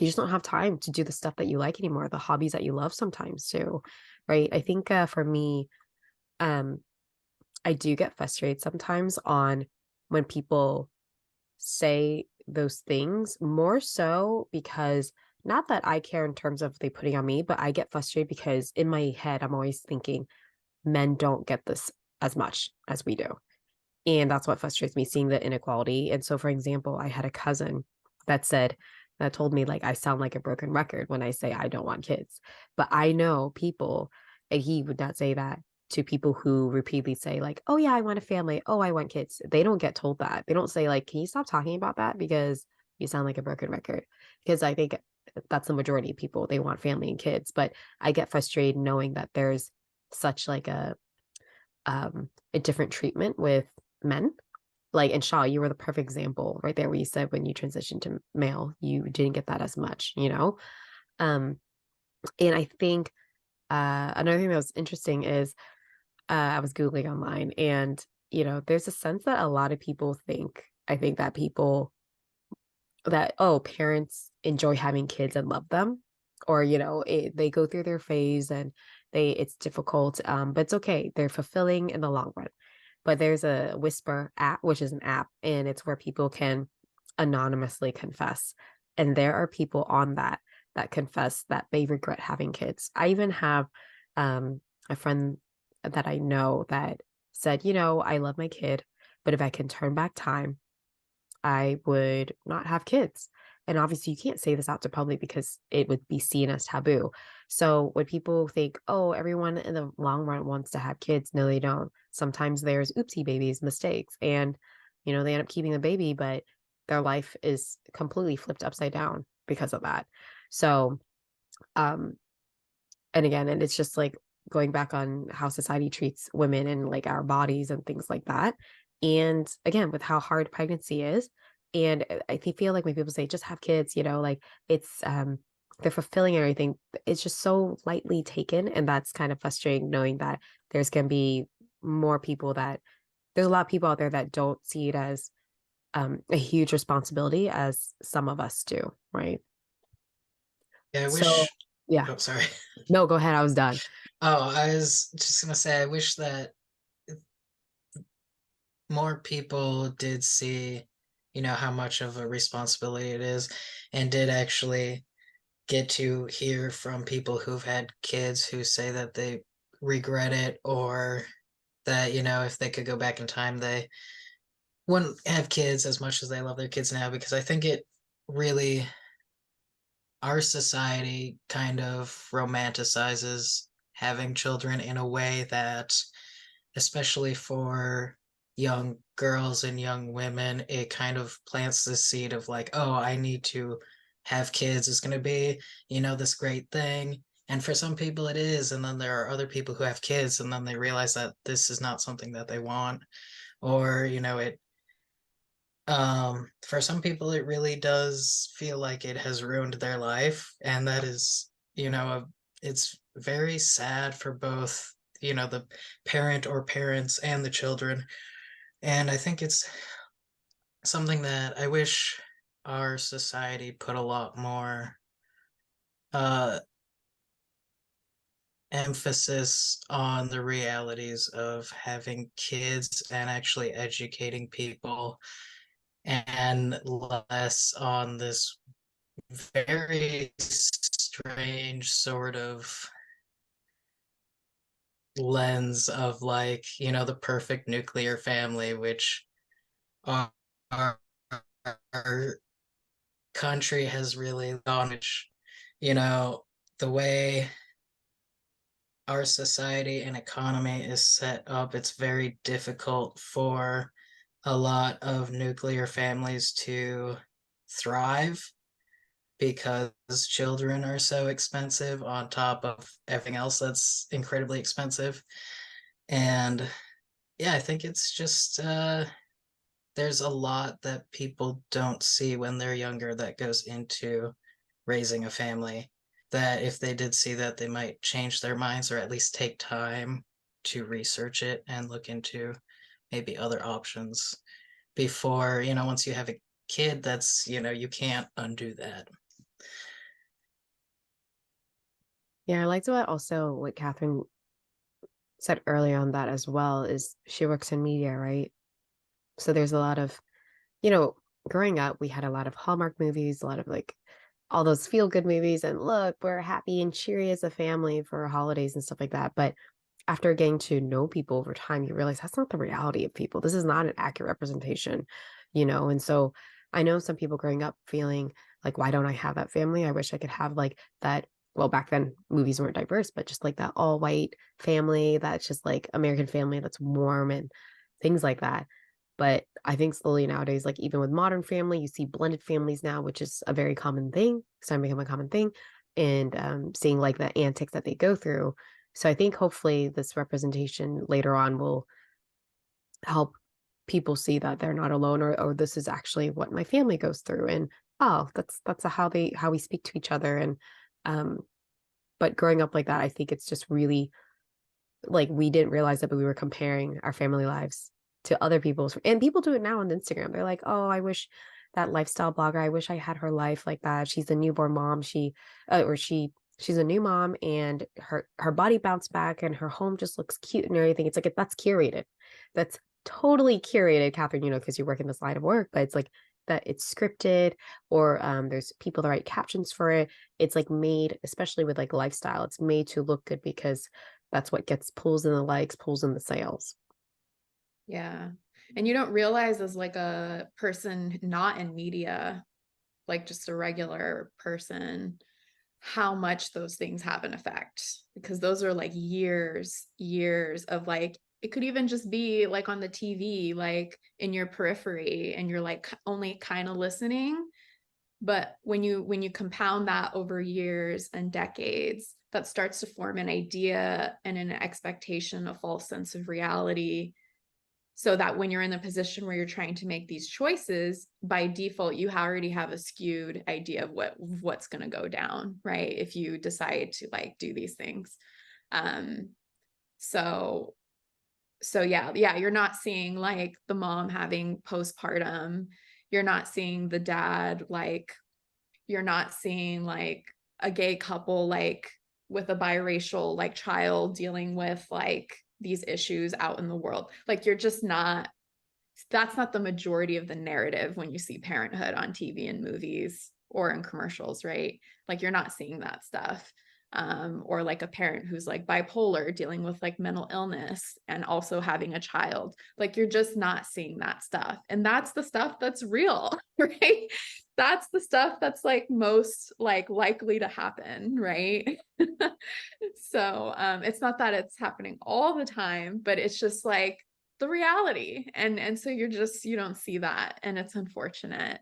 [SPEAKER 2] just don't have time to do the stuff that you like anymore, the hobbies that you love sometimes too, right? I think for me, um, I do get frustrated sometimes on when people say those things, more so because not that I care in terms of they putting on me, but I get frustrated because in my head, I'm always thinking men don't get this as much as we do. And that's what frustrates me, seeing the inequality. And so, for example, I had a cousin that told me, like, I sound like a broken record when I say I don't want kids. But I know people, and he would not say that to people who repeatedly say, like, oh, yeah, I want a family. Oh, I want kids. They don't get told that. They don't say, like, can you stop talking about that? Because you sound like a broken record. Because I think that's the majority of people. They want family and kids. But I get frustrated knowing that there's such like a different treatment with men. Like, and Shaw, you were the perfect example right there where you said when you transitioned to male, you didn't get that as much. Um, and I think another thing that was interesting is I was Googling online, and, there's a sense that a lot of people I think that people that, oh, parents enjoy having kids and love them, or, they go through their phase and it's difficult, but it's okay. They're fulfilling in the long run. But there's a Whisper app, which is an app, and it's where people can anonymously confess. And there are people on that confess that they regret having kids. I even have a friend that I know that said, I love my kid, but if I can turn back time, I would not have kids. And obviously, you can't say this out to public because it would be seen as taboo. So when people think, oh, everyone in the long run wants to have kids, no, they don't. Sometimes there's oopsie babies, mistakes, and they end up keeping the baby, but their life is completely flipped upside down because of that. So, um, and again, and it's just like going back on how society treats women and like our bodies and things like that. And again, with how hard pregnancy is. And feel like when people say just have kids, like it's they're fulfilling everything. It's just so lightly taken. And that's kind of frustrating knowing that there's gonna be more people that there's a lot of people out there that don't see it as a huge responsibility as some of us do, right?
[SPEAKER 4] Yeah, I
[SPEAKER 2] So
[SPEAKER 4] wish.
[SPEAKER 2] yeah.
[SPEAKER 4] Oh, sorry.
[SPEAKER 2] No, go ahead. I was done.
[SPEAKER 4] Oh, I was just gonna say, I wish that more people did see, how much of a responsibility it is, and did actually get to hear from people who've had kids who say that they regret it, or that, if they could go back in time, they wouldn't have kids as much as they love their kids now, because I think it really, our society kind of romanticizes having children in a way that, especially for young girls and young women, it kind of plants the seed of like, oh, I need to have kids. It's going to be, this great thing. And for some people it is. And then there are other people who have kids and then they realize that this is not something that they want. Or, for some people it really does feel like it has ruined their life. And that is, it's very sad for both, the parent or parents and the children. And I think it's something that I wish our society put a lot more uh, emphasis on the realities of having kids and actually educating people, and less on this very strange sort of lens of like, the perfect nuclear family, which our, our country has really gone, which, the way our society and economy is set up, it's very difficult for a lot of nuclear families to thrive, because children are so expensive on top of everything else that's incredibly expensive. And yeah, I think it's just there's a lot that people don't see when they're younger that goes into raising a family, that if they did see that, they might change their minds, or at least take time to research it and look into maybe other options before, once you have a kid, that's, you can't undo that.
[SPEAKER 2] Yeah, I liked what Kathryn said earlier on that as well, is she works in media, right? So there's a lot of, you know, growing up, we had a lot of Hallmark movies, a lot of like all those feel good movies, and look, we're happy and cheery as a family for holidays and stuff like that. But after getting to know people over time, you realize that's not the reality of people. This is not an accurate representation, And so I know some people growing up feeling like, why don't I have that family? I wish I could have like that. Well, back then movies weren't diverse, but just like that all white family that's just like American family that's warm and things like that. But I think slowly nowadays, like even with Modern Family, you see blended families now, which is a very common thing, starting to become a common thing, and seeing like the antics that they go through. So I think hopefully this representation later on will help people see that they're not alone, or this is actually what my family goes through, and oh, that's how we speak to each other. And um, but growing up like that, I think it's just really like we didn't realize that, but we were comparing our family lives to other people's, and people do it now on Instagram. They're like, oh, I wish that lifestyle blogger, I wish I had her life like that. She's a newborn mom. She's a new mom, and her body bounced back and her home just looks cute and everything. It's like that's curated. That's totally curated, Kathryn, because you work in this line of work, but it's like that it's scripted, or there's people that write captions for it. It's like made, especially with like lifestyle, it's made to look good because that's what gets pulls in the likes, pulls in the sales.
[SPEAKER 3] Yeah. And you don't realize, as like a person not in media, like just a regular person, how much those things have an effect, because those are like years of like, it could even just be like on the TV, like in your periphery, and you're like only kind of listening. But when you compound that over years and decades, that starts to form an idea and an expectation, a false sense of reality, so that when you're in the position where you're trying to make these choices, by default, you already have a skewed idea of what's going to go down, right? If you decide to like do these things. So yeah, you're not seeing like the mom having postpartum. You're not seeing the dad, like, you're not seeing like a gay couple, like with a biracial like child dealing with like these issues out in the world. Like, you're just not, that's not the majority of the narrative when you see parenthood on TV and movies or in commercials, right? Like, you're not seeing that stuff. Or like a parent who's like bipolar dealing with like mental illness and also having a child. Like, you're just not seeing that stuff. And that's the stuff that's real, right? That's the stuff that's like most like likely to happen, right? So it's not that it's happening all the time, but it's just like the reality. And so you don't see that, and it's unfortunate,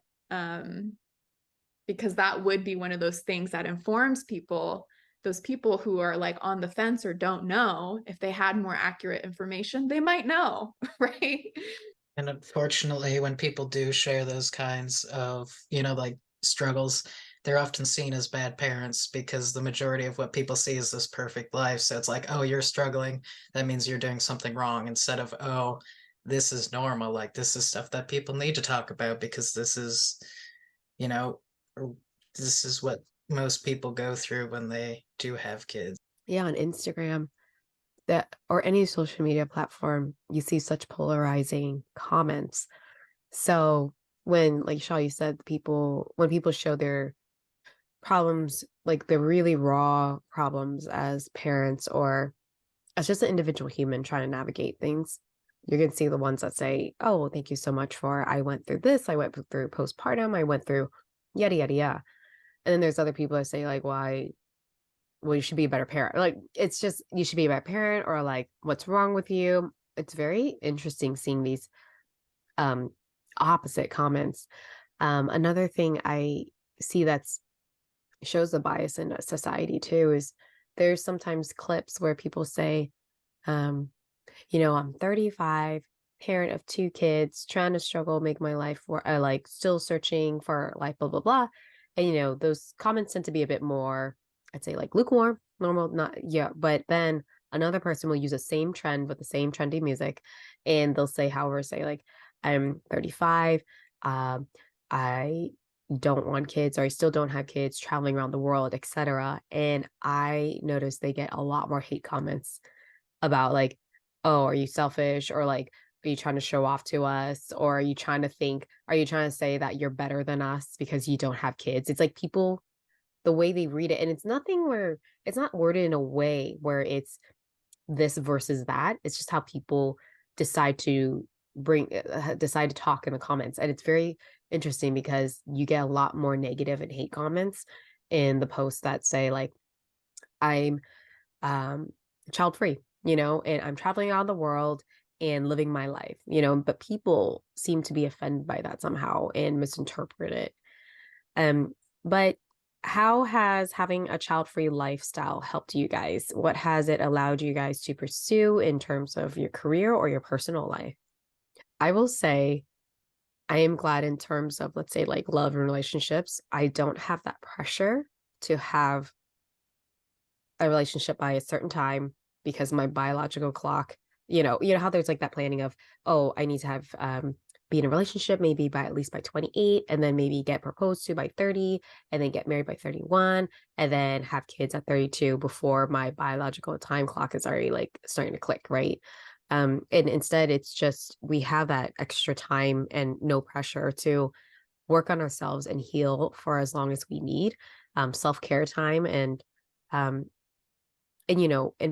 [SPEAKER 3] because that would be one of those things that informs people, those people who are like on the fence or don't know. If they had more accurate information, they might know, right?
[SPEAKER 4] And unfortunately, when people do share those kinds of, like struggles, they're often seen as bad parents because the majority of what people see is this perfect life. So it's like, oh, you're struggling, that means you're doing something wrong, instead of, oh, this is normal. Like, this is stuff that people need to talk about because this is, you know, this is what most people go through when they do have kids.
[SPEAKER 2] Yeah, on Instagram, that or any social media platform, you see such polarizing comments. So when, like Shaw, you said, when people show their problems, like the really raw problems as parents or as just an individual human trying to navigate things, you're going to see the ones that say, oh, well, thank you so much for, I went through this, I went through postpartum, I went through yada, yada, yada. And then there's other people that say like, well, you should be a better parent. Like, it's just, you should be a better parent, or like, what's wrong with you? It's very interesting seeing these opposite comments. Another thing I see that's shows the bias in society too is there's sometimes clips where people say, I'm 35, parent of 2 kids, trying to struggle, make my life where I like still searching for life, blah, blah, blah. And, those comments tend to be a bit more, I'd say like lukewarm, normal, not, yeah. But then another person will use the same trend with the same trendy music, and they'll say, like, I'm 35. I don't want kids, or I still don't have kids, traveling around the world, etc. And I noticed they get a lot more hate comments about like, oh, are you selfish? Or like, are you trying to show off to us? Or are you trying to say that you're better than us because you don't have kids? It's like people, the way they read it, and it's not worded in a way where it's this versus that. It's just how people decide to talk in the comments. And it's very interesting because you get a lot more negative and hate comments in the posts that say like, I'm child free, and I'm traveling around the world and living my life, but people seem to be offended by that somehow and misinterpret it. But how has having a child-free lifestyle helped you guys? What has it allowed you guys to pursue in terms of your career or your personal life? I will say I am glad in terms of, let's say, like love and relationships. I don't have that pressure to have a relationship by a certain time because my biological clock, how there's like that planning of, oh, I need to have be in a relationship maybe by at least by 28, and then maybe get proposed to by 30, and then get married by 31, and then have kids at 32 before my biological time clock is already like starting to click, right? And instead it's just, we have that extra time and no pressure to work on ourselves and heal for as long as we need, self-care time. And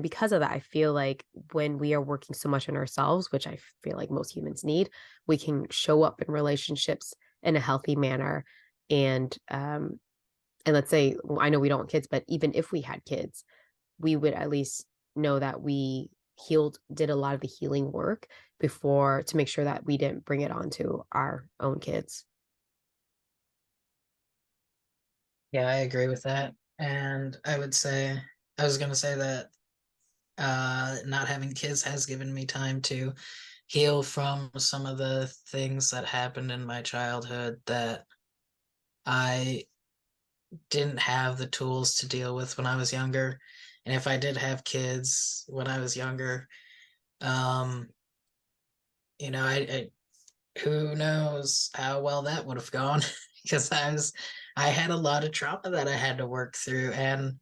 [SPEAKER 2] because of that, I feel like when we are working so much on ourselves, which I feel like most humans need, we can show up in relationships in a healthy manner and And let's say, I know we don't want kids, but even if we had kids, we would at least know that we did a lot of the healing work before, to make sure that we didn't bring it on to our own kids.
[SPEAKER 4] Yeah, I agree with that. And I was going to say that not having kids has given me time to heal from some of the things that happened in my childhood that I didn't have the tools to deal with when I was younger. And if I did have kids when I was younger, um, I who knows how well that would have gone because I had a lot of trauma that I had to work through. And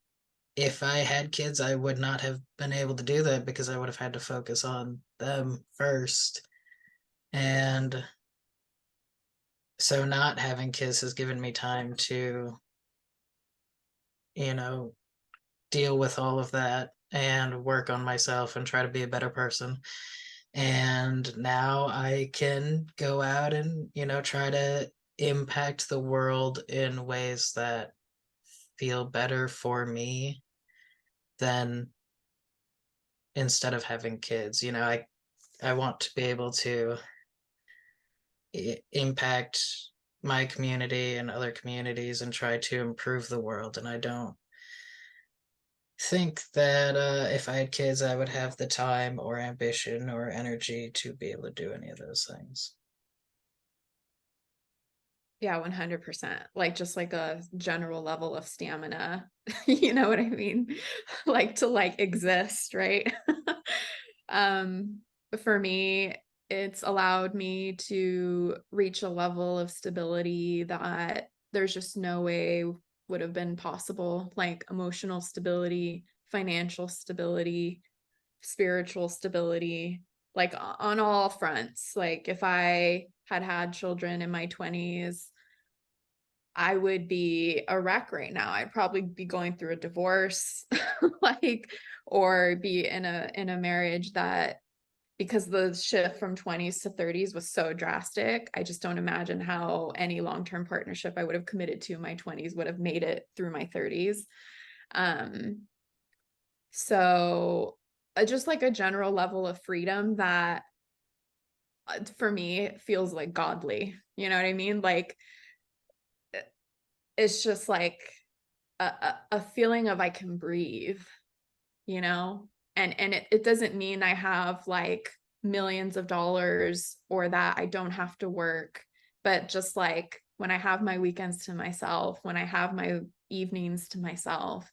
[SPEAKER 4] if I had kids, I would not have been able to do that because I would have had to focus on them first. And so not having kids has given me time to, you know, deal with all of that and work on myself and try to be a better person. And now I can go out and, try to impact the world in ways that feel better for me than instead of having kids. I want to be able to impact my community and other communities and try to improve the world. And I don't think that if I had kids, I would have the time or ambition or energy to be able to do any of those things.
[SPEAKER 3] Yeah, 100%. Like just like a general level of stamina, you know what I mean? Like to like exist, right? For me, it's allowed me to reach a level of stability that there's just no way would have been possible, like emotional stability, financial stability, spiritual stability, like on all fronts. Like if I had had children in my 20s, I would be a wreck right now. I'd probably be going through a divorce, like, or be in a marriage that, because the shift from 20s to 30s was so drastic, I just don't imagine how any long-term partnership I would have committed to in my 20s would have made it through my 30s. So just like a general level of freedom that for me feels like godly, you know what I mean? Like it's just like a feeling of I can breathe, you know? And it doesn't mean I have like millions of dollars or that I don't have to work, but just like when I have my weekends to myself, when I have my evenings to myself,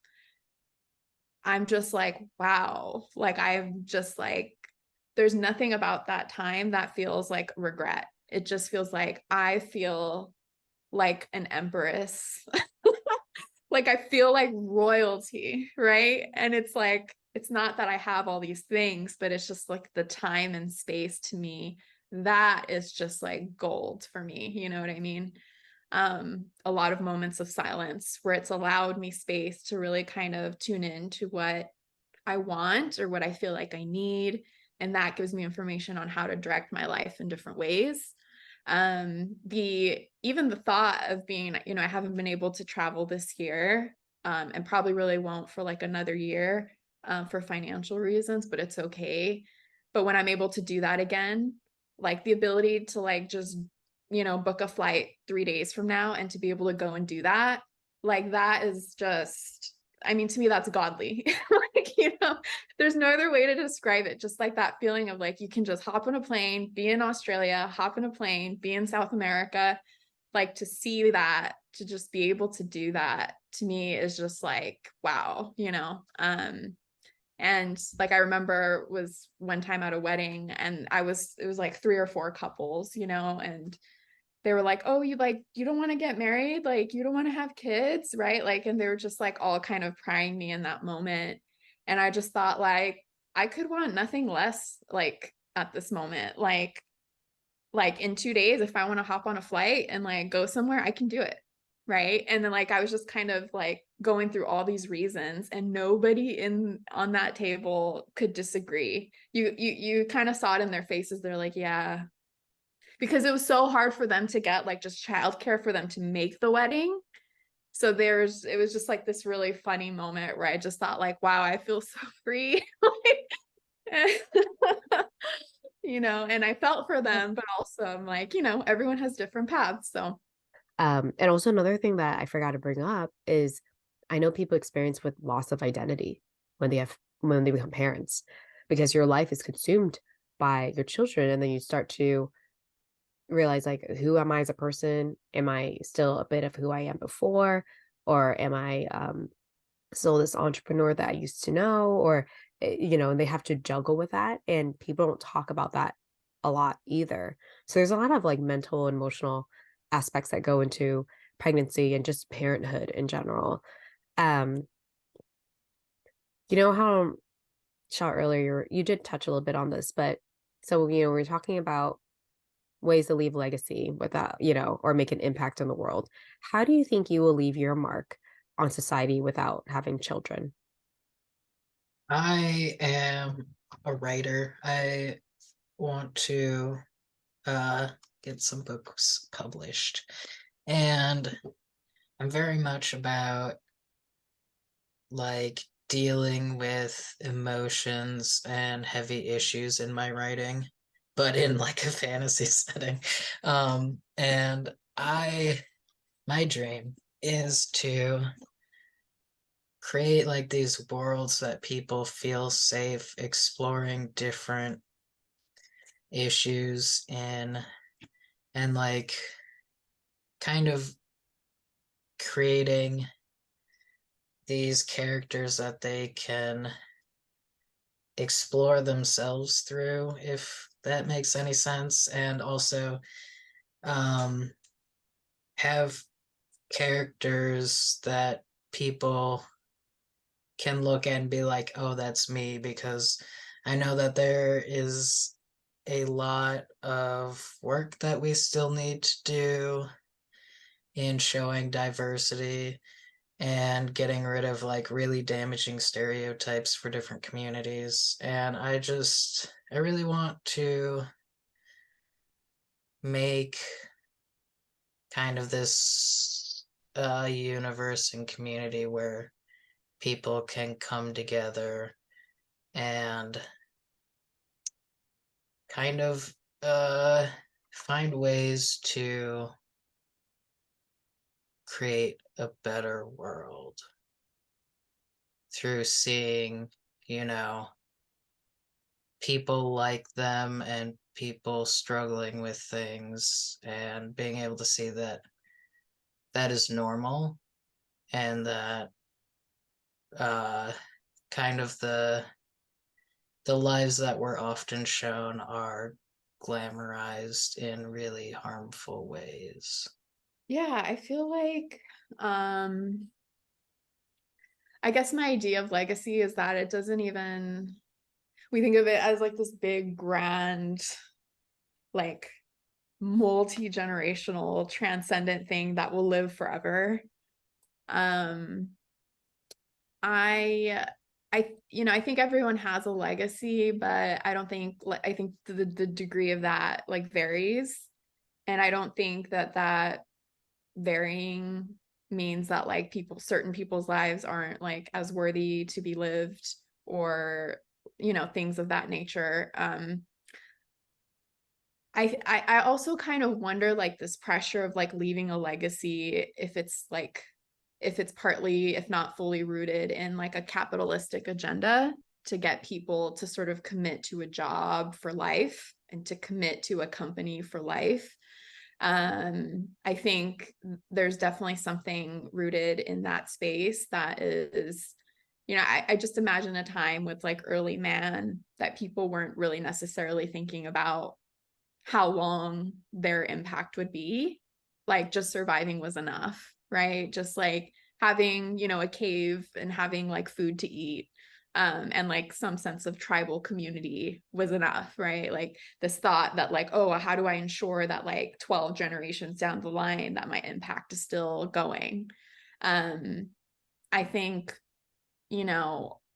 [SPEAKER 3] I'm just like, wow, like I'm just like, there's nothing about that time that feels like regret. It just feels like I feel like an empress. Like I feel like royalty, right? And it's like, it's not that I have all these things, but it's just like the time and space to me, that is just like gold for me. You know what I mean? A lot of moments of silence where it's allowed me space to really kind of tune in to what I want or what I feel like I need. And that gives me information on how to direct my life in different ways. Even the thought of being, I haven't been able to travel this year, and probably really won't for like another year, for financial reasons, but it's okay. But when I'm able to do that again, like the ability to like just, book a flight 3 days from now and to be able to go and do that, like that is just, I mean, to me, that's godly. Like, there's no other way to describe it. Just like that feeling of like, you can just hop on a plane, be in Australia, hop on a plane, be in South America, like to see that, to just be able to do that to me is just like, wow, and like, I remember was one time at a wedding and it was like 3 or 4 couples, and they were like, oh, you don't want to get married? Like, you don't want to have kids, right? Like, and they were just like all kind of prying me in that moment. And I just thought like, I could want nothing less like at this moment, like in 2 days, if I want to hop on a flight and like go somewhere, I can do it. Right. And then like, I was just kind of like going through all these reasons and nobody on that table could disagree. You kind of saw it in their faces. They're like, yeah, because it was so hard for them to get like just childcare for them to make the wedding. So it was just like this really funny moment where I just thought like, wow, I feel so free. And I felt for them, but also I'm like, everyone has different paths. So
[SPEAKER 2] And also another thing that I forgot to bring up is I know people experience with loss of identity when they become parents, because your life is consumed by your children, and then you start to realize, like, who am I as a person? Am I still a bit of who I am before? Or am I still this entrepreneur that I used to know? Or, and they have to juggle with that. And people don't talk about that a lot either. So there's a lot of like mental and emotional aspects that go into pregnancy and just parenthood in general. Um, how, Shaw, earlier, you did touch a little bit on this, but so, we're talking about ways to leave legacy without, or make an impact on the world. How do you think you will leave your mark on society without having children?
[SPEAKER 4] I am a writer. I want to get some books published, and I'm very much about like dealing with emotions and heavy issues in my writing, but in like a fantasy setting. And my dream is to create like these worlds that people feel safe exploring different issues in, and like kind of creating these characters that they can explore themselves through, if that makes any sense, and also um, have characters that people can look at and be like, oh, that's me, because I know that there is a lot of work that we still need to do in showing diversity and getting rid of like really damaging stereotypes for different communities. And I really want to make kind of this universe and community where people can come together and kind of find ways to create a better world through seeing, you know, people like them and people struggling with things, and being able to see that that is normal, and that uh, kind of the lives that were often shown are glamorized in really harmful ways.
[SPEAKER 3] yeah, I feel like I guess my idea of legacy is that it doesn't even, we think of it as like this big, grand, like multi-generational, transcendent thing that will live forever. Um, I I think everyone has a legacy, but I think the degree of that like varies. And I don't think that varying means that like certain people's lives aren't like as worthy to be lived, or things of that nature. I also kind of wonder like this pressure of like leaving a legacy, if it's partly, if not fully, rooted in like a capitalistic agenda to get people to sort of commit to a job for life and to commit to a company for life. I think there's definitely something rooted in that space that is, I just imagine a time with like early man that people weren't really necessarily thinking about how long their impact would be. Like just surviving was enough, right? Just like having, a cave and having like food to eat, and like some sense of tribal community was enough, right? Like this thought that like, oh, how do I ensure that like 12 generations down the line that my impact is still going? I think,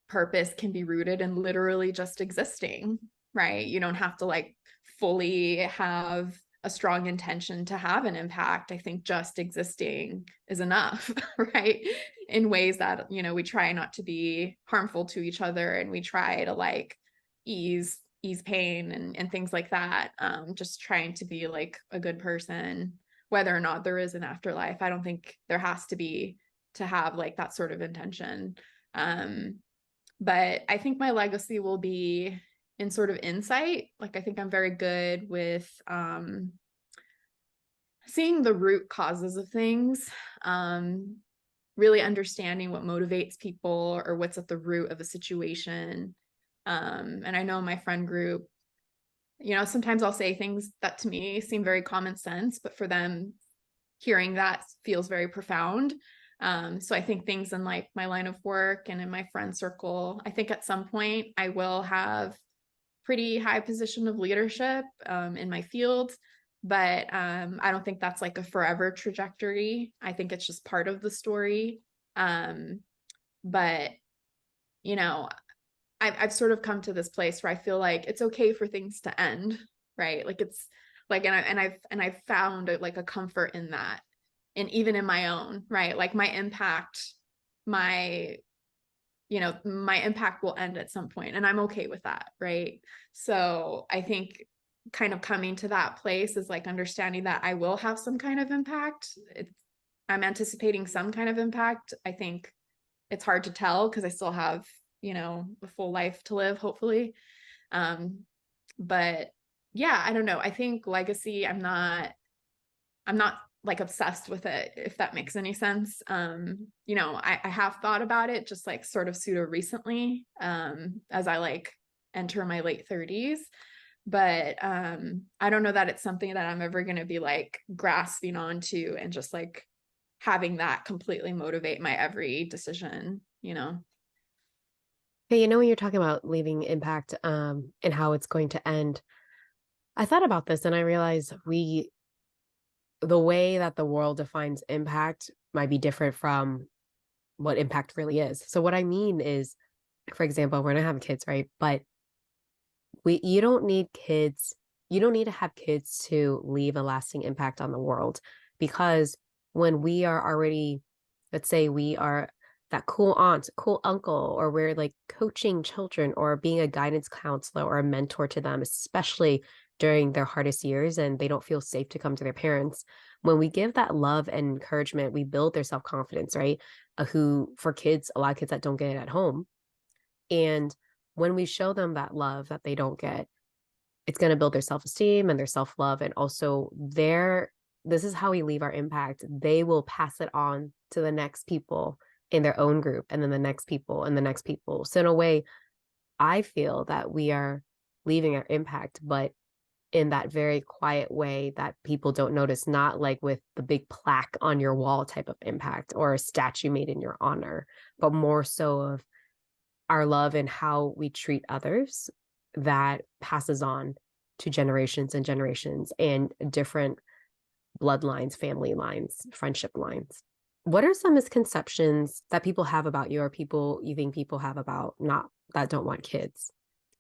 [SPEAKER 3] purpose can be rooted in literally just existing, right? You don't have to like fully have a strong intention to have an impact. I think just existing is enough, right? In ways that, you know, we try not to be harmful to each other, and we try to like ease pain and things like that. Just trying to be like a good person, whether or not there is an afterlife. I don't think there has to be to have like that sort of intention. But I think my legacy will be in sort of insight. Like, I think I'm very good with seeing the root causes of things, really understanding what motivates people or what's at the root of a situation. And I know in my friend group, you know, sometimes I'll say things that to me seem very common sense, but for them, hearing that feels very profound. So I think things in like my line of work and in my friend circle, I think at some point I will have pretty high position of leadership in my field, but I don't think that's like a forever trajectory. I think it's just part of the story. But you know, I've sort of come to this place where I feel like it's okay for things to end, right? Like it's like, I've found like a comfort in that, and even in my own, right? Like my impact, my impact will end at some point, and I'm okay with that, right? So I think kind of coming to that place is like understanding that I will have some kind of impact. I'm anticipating some kind of impact. I think it's hard to tell because I still have, you know, a full life to live, hopefully. But yeah, I don't know. I think legacy, I'm not like obsessed with it, if that makes any sense. You know, I have thought about it just like sort of pseudo recently, as I like enter my late 30s. But I don't know that it's something that I'm ever going to be like grasping onto and just like having that completely motivate my every decision, you know?
[SPEAKER 2] Hey, you know, when you're talking about leaving impact and how it's going to end, I thought about this and I realized the way that the world defines impact might be different from what impact really is. So what I mean is, for example, we're gonna have kids, right? But you don't need kids, you don't need to have kids to leave a lasting impact on the world, because when we are already, let's say we are that cool aunt, cool uncle, or we're like coaching children or being a guidance counselor or a mentor to them, especially during their hardest years and they don't feel safe to come to their parents. When we give that love and encouragement, we build their self-confidence, right? Who, for kids, a lot of kids that don't get it at home. And when we show them that love that they don't get, it's going to build their self-esteem and their self-love. And also this is how we leave our impact. They will pass it on to the next people in their own group, and then the next people and the next people. So in a way, I feel that we are leaving our impact, but in that very quiet way that people don't notice, not like with the big plaque on your wall type of impact or a statue made in your honor, but more so of our love and how we treat others that passes on to generations and generations and different bloodlines, family lines, friendship lines. What are some misconceptions that people have about you, or people you think people have about not that don't want kids?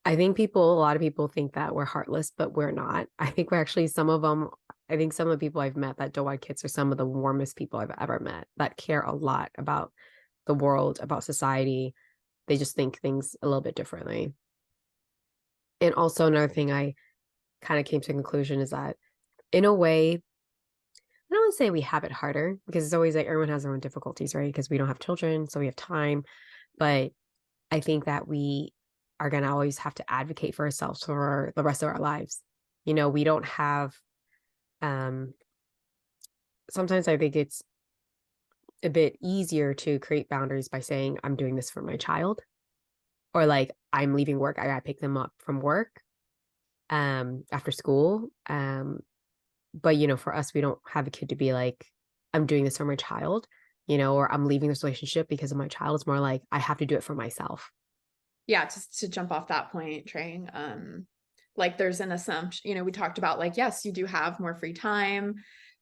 [SPEAKER 2] I think a lot of people think that we're heartless, but we're not. I think we're actually some of the people I've met that don't want kids are some of the warmest people I've ever met, that care a lot about the world, about society. They just think things a little bit differently. And also another thing I kind of came to a conclusion is that in a way, I don't want to say we have it harder, because it's always like everyone has their own difficulties, right? Because we don't have children, so we have time. But I think that we are going to always have to advocate for ourselves for the rest of our lives. You know, we don't have, sometimes I think it's a bit easier to create boundaries by saying, I'm doing this for my child, or like, I'm leaving work, I gotta pick them up from work, after school. But, you know, for us, we don't have a kid to be like, I'm doing this for my child, you know, or I'm leaving this relationship because of my child. It's more like, I have to do it for myself.
[SPEAKER 3] Yeah, just to jump off that point, Trey, like there's an assumption, you know, we talked about like, yes, you do have more free time,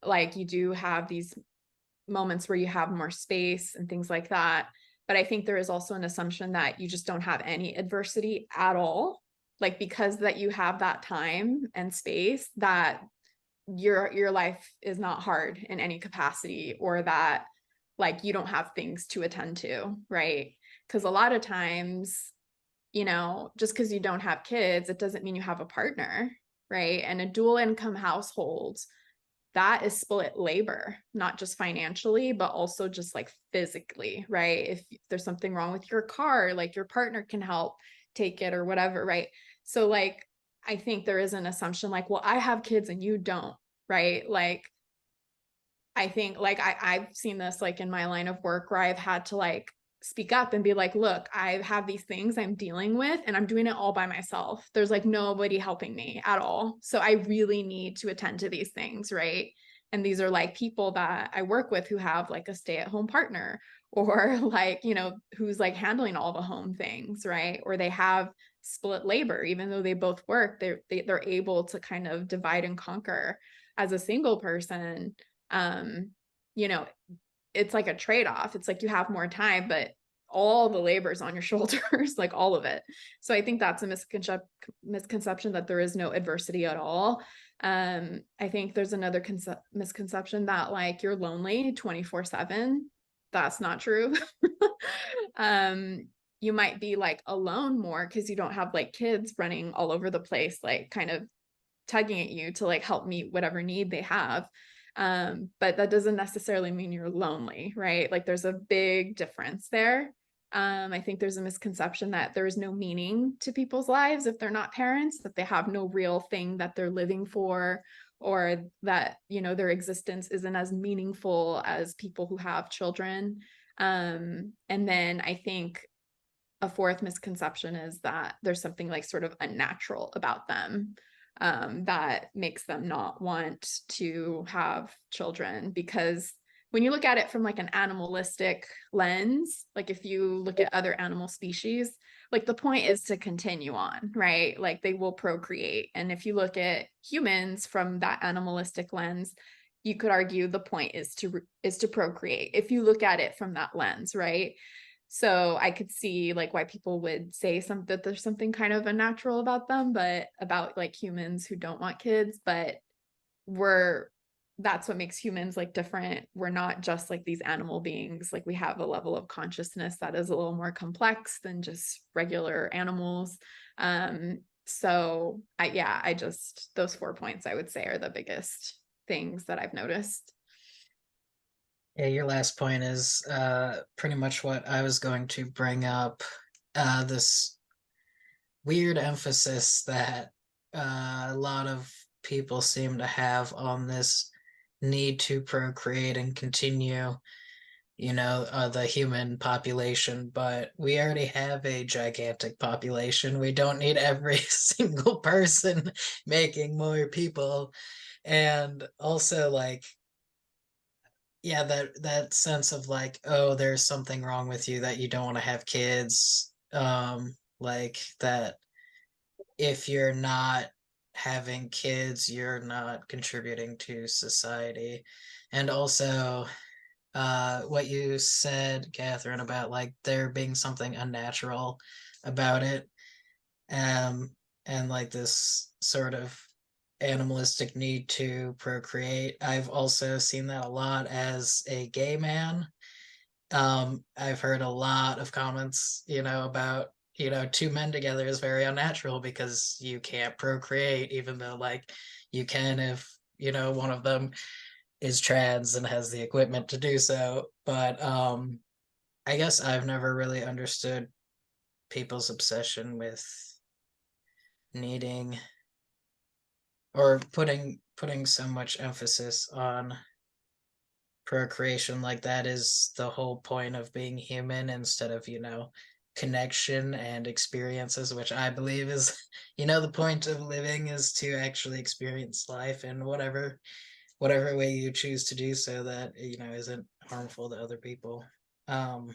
[SPEAKER 3] like you do have these moments where you have more space and things like that. But I think there is also an assumption that you just don't have any adversity at all. Like because that you have that time and space, that your life is not hard in any capacity, or that like you don't have things to attend to, right? Because a lot of times, you know, just because you don't have kids, it doesn't mean you have a partner, right? And a dual income household, that is split labor, not just financially, but also just like physically, right? If there's something wrong with your car, like your partner can help take it or whatever, right? So like, I think there is an assumption like, well, I have kids and you don't, right? Like, I think like I've seen this like in my line of work where I've had to like speak up and be like, look, I have these things I'm dealing with and I'm doing it all by myself. There's like nobody helping me at all. So I really need to attend to these things, right? And these are like people that I work with who have like a stay-at-home partner, or like, you know, who's like handling all the home things, right? Or they have split labor, even though they both work, they're able to kind of divide and conquer. As a single person, you know, it's like a trade-off. It's like you have more time, but all the labor's on your shoulders, like all of it. So I think that's a misconception that there is no adversity at all. I think there's another misconception that like you're lonely 24/7. That's not true. You might be like alone more because you don't have like kids running all over the place, like kind of tugging at you to like help meet whatever need they have. But that doesn't necessarily mean you're lonely, right? Like there's a big difference there. I think there's a misconception that there is no meaning to people's lives if they're not parents, that they have no real thing that they're living for, or that, you know, their existence isn't as meaningful as people who have children. And then I think a fourth misconception is that there's something like sort of unnatural about them, that makes them not want to have children. Because when you look at it from like an animalistic lens, like if you look at other animal species, like the point is to continue on, right? Like they will procreate. And if you look at humans from that animalistic lens, you could argue the point is to procreate if you look at it from that lens, right? So I could see like why people would say that there's something kind of unnatural about them, but about like humans who don't want kids, but that's what makes humans like different. We're not just like these animal beings. Like we have a level of consciousness that is a little more complex than just regular animals. So I just, those 4 points I would say are the biggest things that I've noticed.
[SPEAKER 4] Yeah, your last point is pretty much what I was going to bring up. This weird emphasis that a lot of people seem to have on this need to procreate and continue, you know, the human population, but we already have a gigantic population. We don't need every single person making more people. And also like, yeah, that sense of like, oh, there's something wrong with you that you don't want to have kids. Like that if you're not having kids, you're not contributing to society. And also, what you said, Kathryn, about like there being something unnatural about it, and like this sort of animalistic need to procreate. I've also seen that a lot as a gay man. I've heard a lot of comments, you know, about, you know, two men together is very unnatural because you can't procreate, even though like you can if, you know, one of them is trans and has the equipment to do so. But I guess I've never really understood people's obsession with needing or putting so much emphasis on procreation, like that is the whole point of being human, instead of, you know, connection and experiences, which I believe is, you know, the point of living is to actually experience life in whatever way you choose to do so that, you know, isn't harmful to other people. And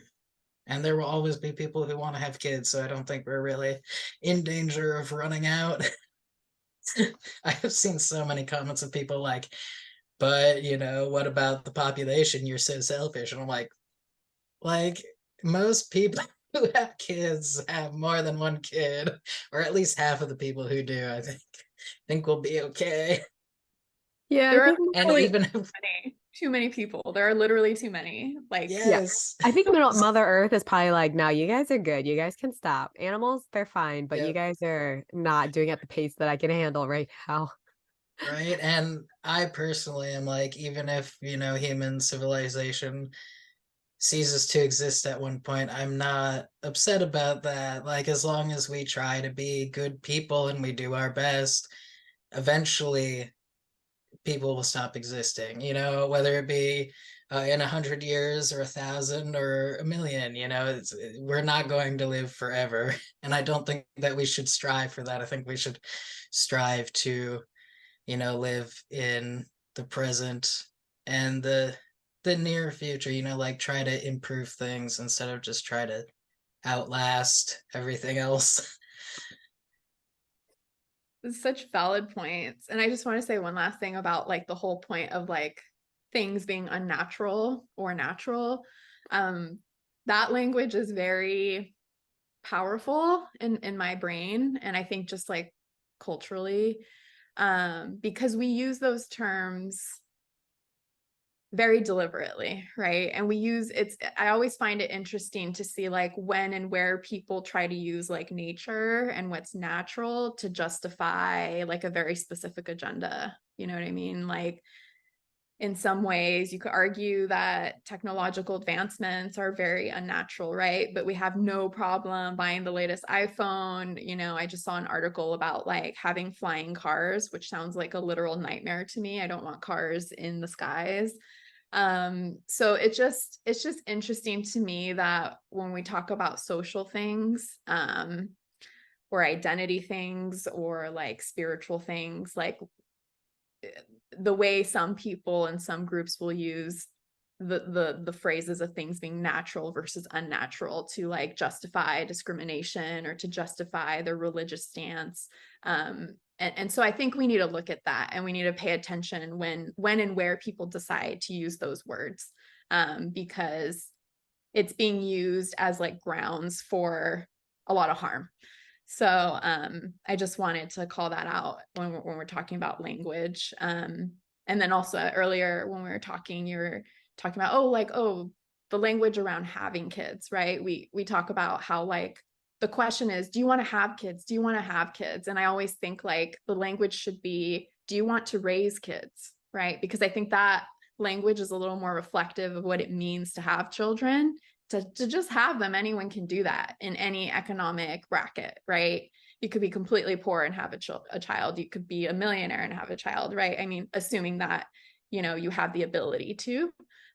[SPEAKER 4] there will always be people who want to have kids, so I don't think we're really in danger of running out. I have seen so many comments of people like, but you know, what about the population? You're so selfish. And I'm like most people who have kids have more than one kid, or at least half of the people who do. I think we'll be okay.
[SPEAKER 2] Yeah, I
[SPEAKER 3] There are
[SPEAKER 2] think
[SPEAKER 4] And
[SPEAKER 2] like,
[SPEAKER 4] even if,
[SPEAKER 3] too many people. There are literally too many. Like,
[SPEAKER 2] yeah,
[SPEAKER 4] yes.
[SPEAKER 2] I think Mother Earth is probably like, no, you guys are good. You guys can stop. Animals, they're fine, but you
[SPEAKER 4] Yep.
[SPEAKER 2] guys are not doing it at the pace that I can handle right now.
[SPEAKER 4] Right. And I personally am like, even if, human civilization ceases to exist at one point, I'm not upset about that. Like, as long as we try to be good people and we do our best, eventually people will stop existing, whether it be in 100 years or 1,000 or 1,000,000, we're not going to live forever. And I don't think that we should strive for that. I think we should strive to, live in the present and the near future, like try to improve things instead of just try to outlast everything else.
[SPEAKER 3] such valid points. And I just want to say one last thing about like the whole point of like things being unnatural or natural. That language is very powerful in my brain. And I think just like culturally, because we use those terms very deliberately, right? And I always find it interesting to see like when and where people try to use like nature and what's natural to justify like a very specific agenda. You know what I mean? Like in some ways, you could argue that technological advancements are very unnatural, right? But we have no problem buying the latest iPhone. I just saw an article about like having flying cars, which sounds like a literal nightmare to me. I don't want cars in the skies. So it's just interesting to me that when we talk about social things, or identity things or like spiritual things, like the way some people and some groups will use the phrases of things being natural versus unnatural to like justify discrimination or to justify their religious stance. And so I think we need to look at that and we need to pay attention when and where people decide to use those words, because it's being used as like grounds for a lot of harm. So I just wanted to call that out when we're talking about language. And then also earlier when we were talking, you were talking about, the language around having kids, right? We talk about how like the question is, do you want to have kids? Do you want to have kids? And I always think like the language should be, do you want to raise kids? Right? Because I think that language is a little more reflective of what it means to have children. To just have them, anyone can do that in any economic bracket, right? You could be completely poor and have a child. You could be a millionaire and have a child, right? I mean, assuming that, you have the ability to.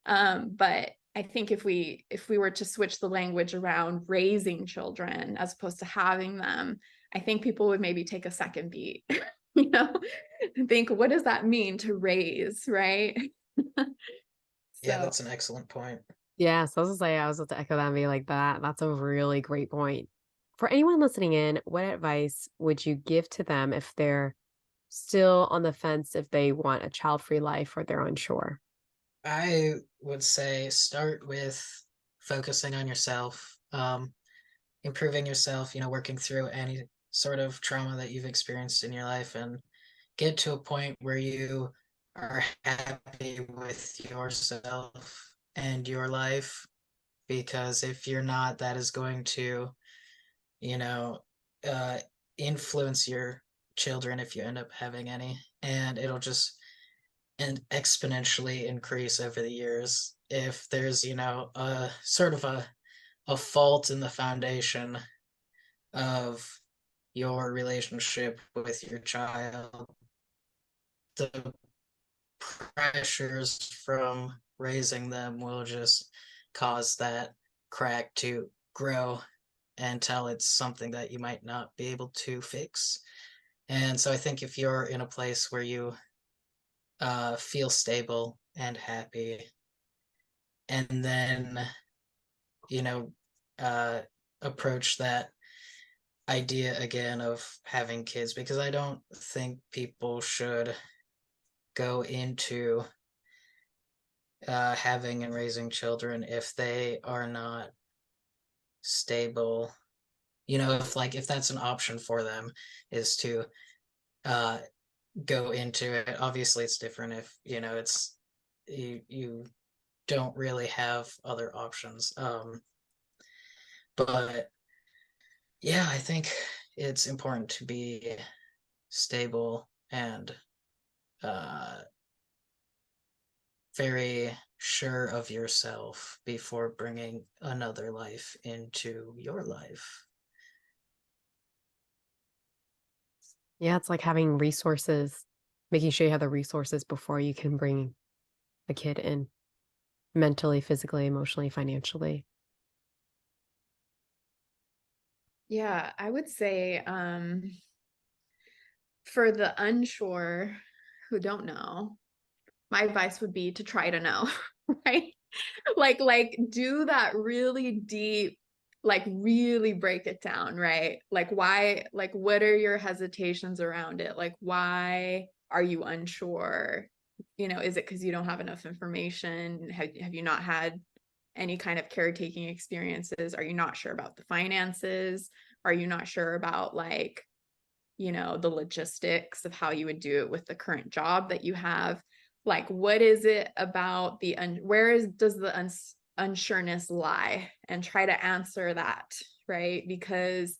[SPEAKER 3] But I think if we were to switch the language around raising children as opposed to having them, I think people would maybe take a second beat, and think, what does that mean to raise, right?
[SPEAKER 4] Yeah,
[SPEAKER 3] So
[SPEAKER 4] that's an excellent point.
[SPEAKER 2] Yeah, so I was gonna say, I was about to echo that and be like that. That's a really great point. For anyone listening in, what advice would you give to them if they're still on the fence if they want a child-free life or they're unsure?
[SPEAKER 4] I would say start with focusing on yourself, improving yourself, working through any sort of trauma that you've experienced in your life and get to a point where you are happy with yourself and your life. Because if you're not, that is going to, you know, uh, influence your children if you end up having any. And it'll just and exponentially increase over the years if there's a sort of a fault in the foundation of your relationship with your child. The pressures from raising them will just cause that crack to grow until it's something that you might not be able to fix. And so I think if you're in a place where you feel stable and happy, and then you know uh, approach that idea again of having kids, because I don't think people should go into having and raising children if they are not stable. If that's an option for them, is to uh, go into it. Obviously it's different if, it's you don't really have other options. But yeah, I think it's important to be stable and uh very sure of yourself before bringing another life into your life.
[SPEAKER 2] Yeah, it's like having resources, making sure you have the resources before you can bring a kid in mentally, physically, emotionally, financially.
[SPEAKER 3] Yeah, I would say for the unsure who don't know, my advice would be to try to know, right? Like do that really deep, like really break it down, right? Like why, like what are your hesitations around it? Like why are you unsure? Is it because you don't have enough information? Have you not had any kind of caretaking experiences? Are you not sure about the finances? Are you not sure about like, the logistics of how you would do it with the current job that you have? Like, what is it about does the unsureness lie? And try to answer that, right? Because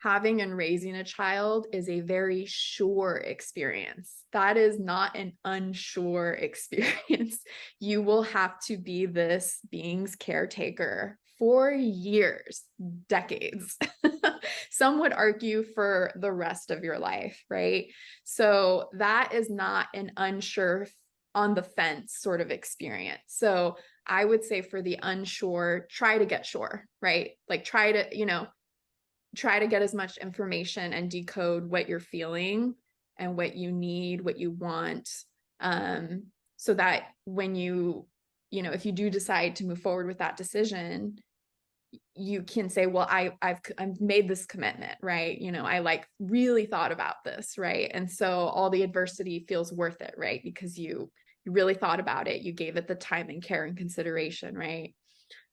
[SPEAKER 3] having and raising a child is a very sure experience. That is not an unsure experience. You will have to be this being's caretaker for years, decades. Some would argue for the rest of your life, right? So that is not an unsure, on the fence sort of experience. So I would say for the unsure, try to get sure, right? Like try to get as much information and decode what you're feeling and what you need, what you want, so that when if you do decide to move forward with that decision, you can say, well, I've made this commitment, right? I like really thought about this, right? And so all the adversity feels worth it, right? Because you really thought about it, you gave it the time and care and consideration, right?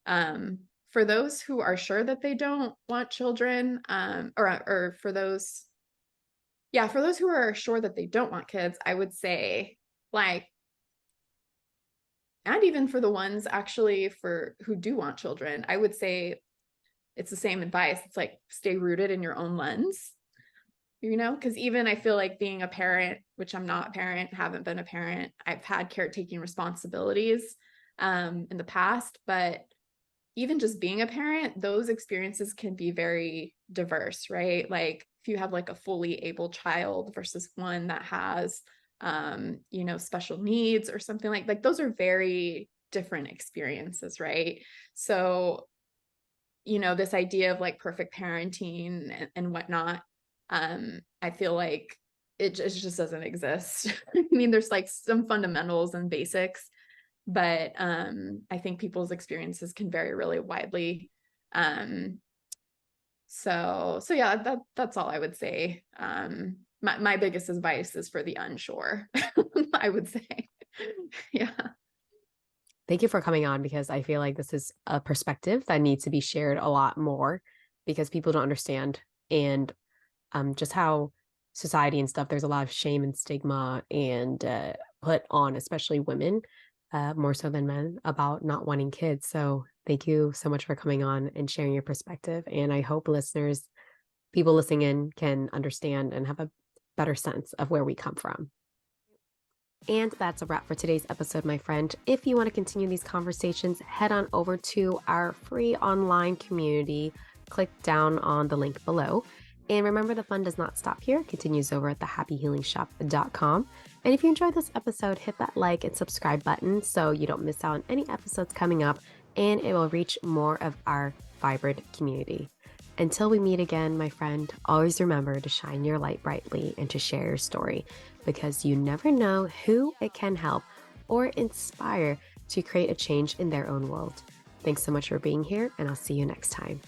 [SPEAKER 3] For those who are sure that they don't want children, or for those who are sure that they don't want kids, I would say, like, and even for the ones actually for who do want children, I would say it's the same advice. It's like, stay rooted in your own lens, because even I feel like being a parent, which I'm not a parent, haven't been a parent, I've had caretaking responsibilities in the past, but even just being a parent, those experiences can be very diverse, right? Like if you have like a fully able child versus one that has, special needs or something like those are very different experiences, right? So, this idea of like perfect parenting and whatnot, I feel like it just doesn't exist. I mean, there's like some fundamentals and basics, but I think people's experiences can vary really widely. So yeah, that's all I would say. My biggest advice is for the unsure, I would say. Yeah.
[SPEAKER 2] Thank you for coming on, because I feel like this is a perspective that needs to be shared a lot more, because people don't understand, and just how society and stuff, there's a lot of shame and stigma and put on, especially women, more so than men, about not wanting kids. So thank you so much for coming on and sharing your perspective. And I hope listeners, people listening in, can understand and have a better sense of where we come from. And that's a wrap for today's episode, my friend. If you want to continue these conversations, head on over to our free online community. Click down on the link below. And remember, the fun does not stop here. It continues over at thehappyhealingshop.com. And if you enjoyed this episode, hit that like and subscribe button so you don't miss out on any episodes coming up, and it will reach more of our vibrant community. Until we meet again, my friend, always remember to shine your light brightly and to share your story, because you never know who it can help or inspire to create a change in their own world. Thanks so much for being here, and I'll see you next time.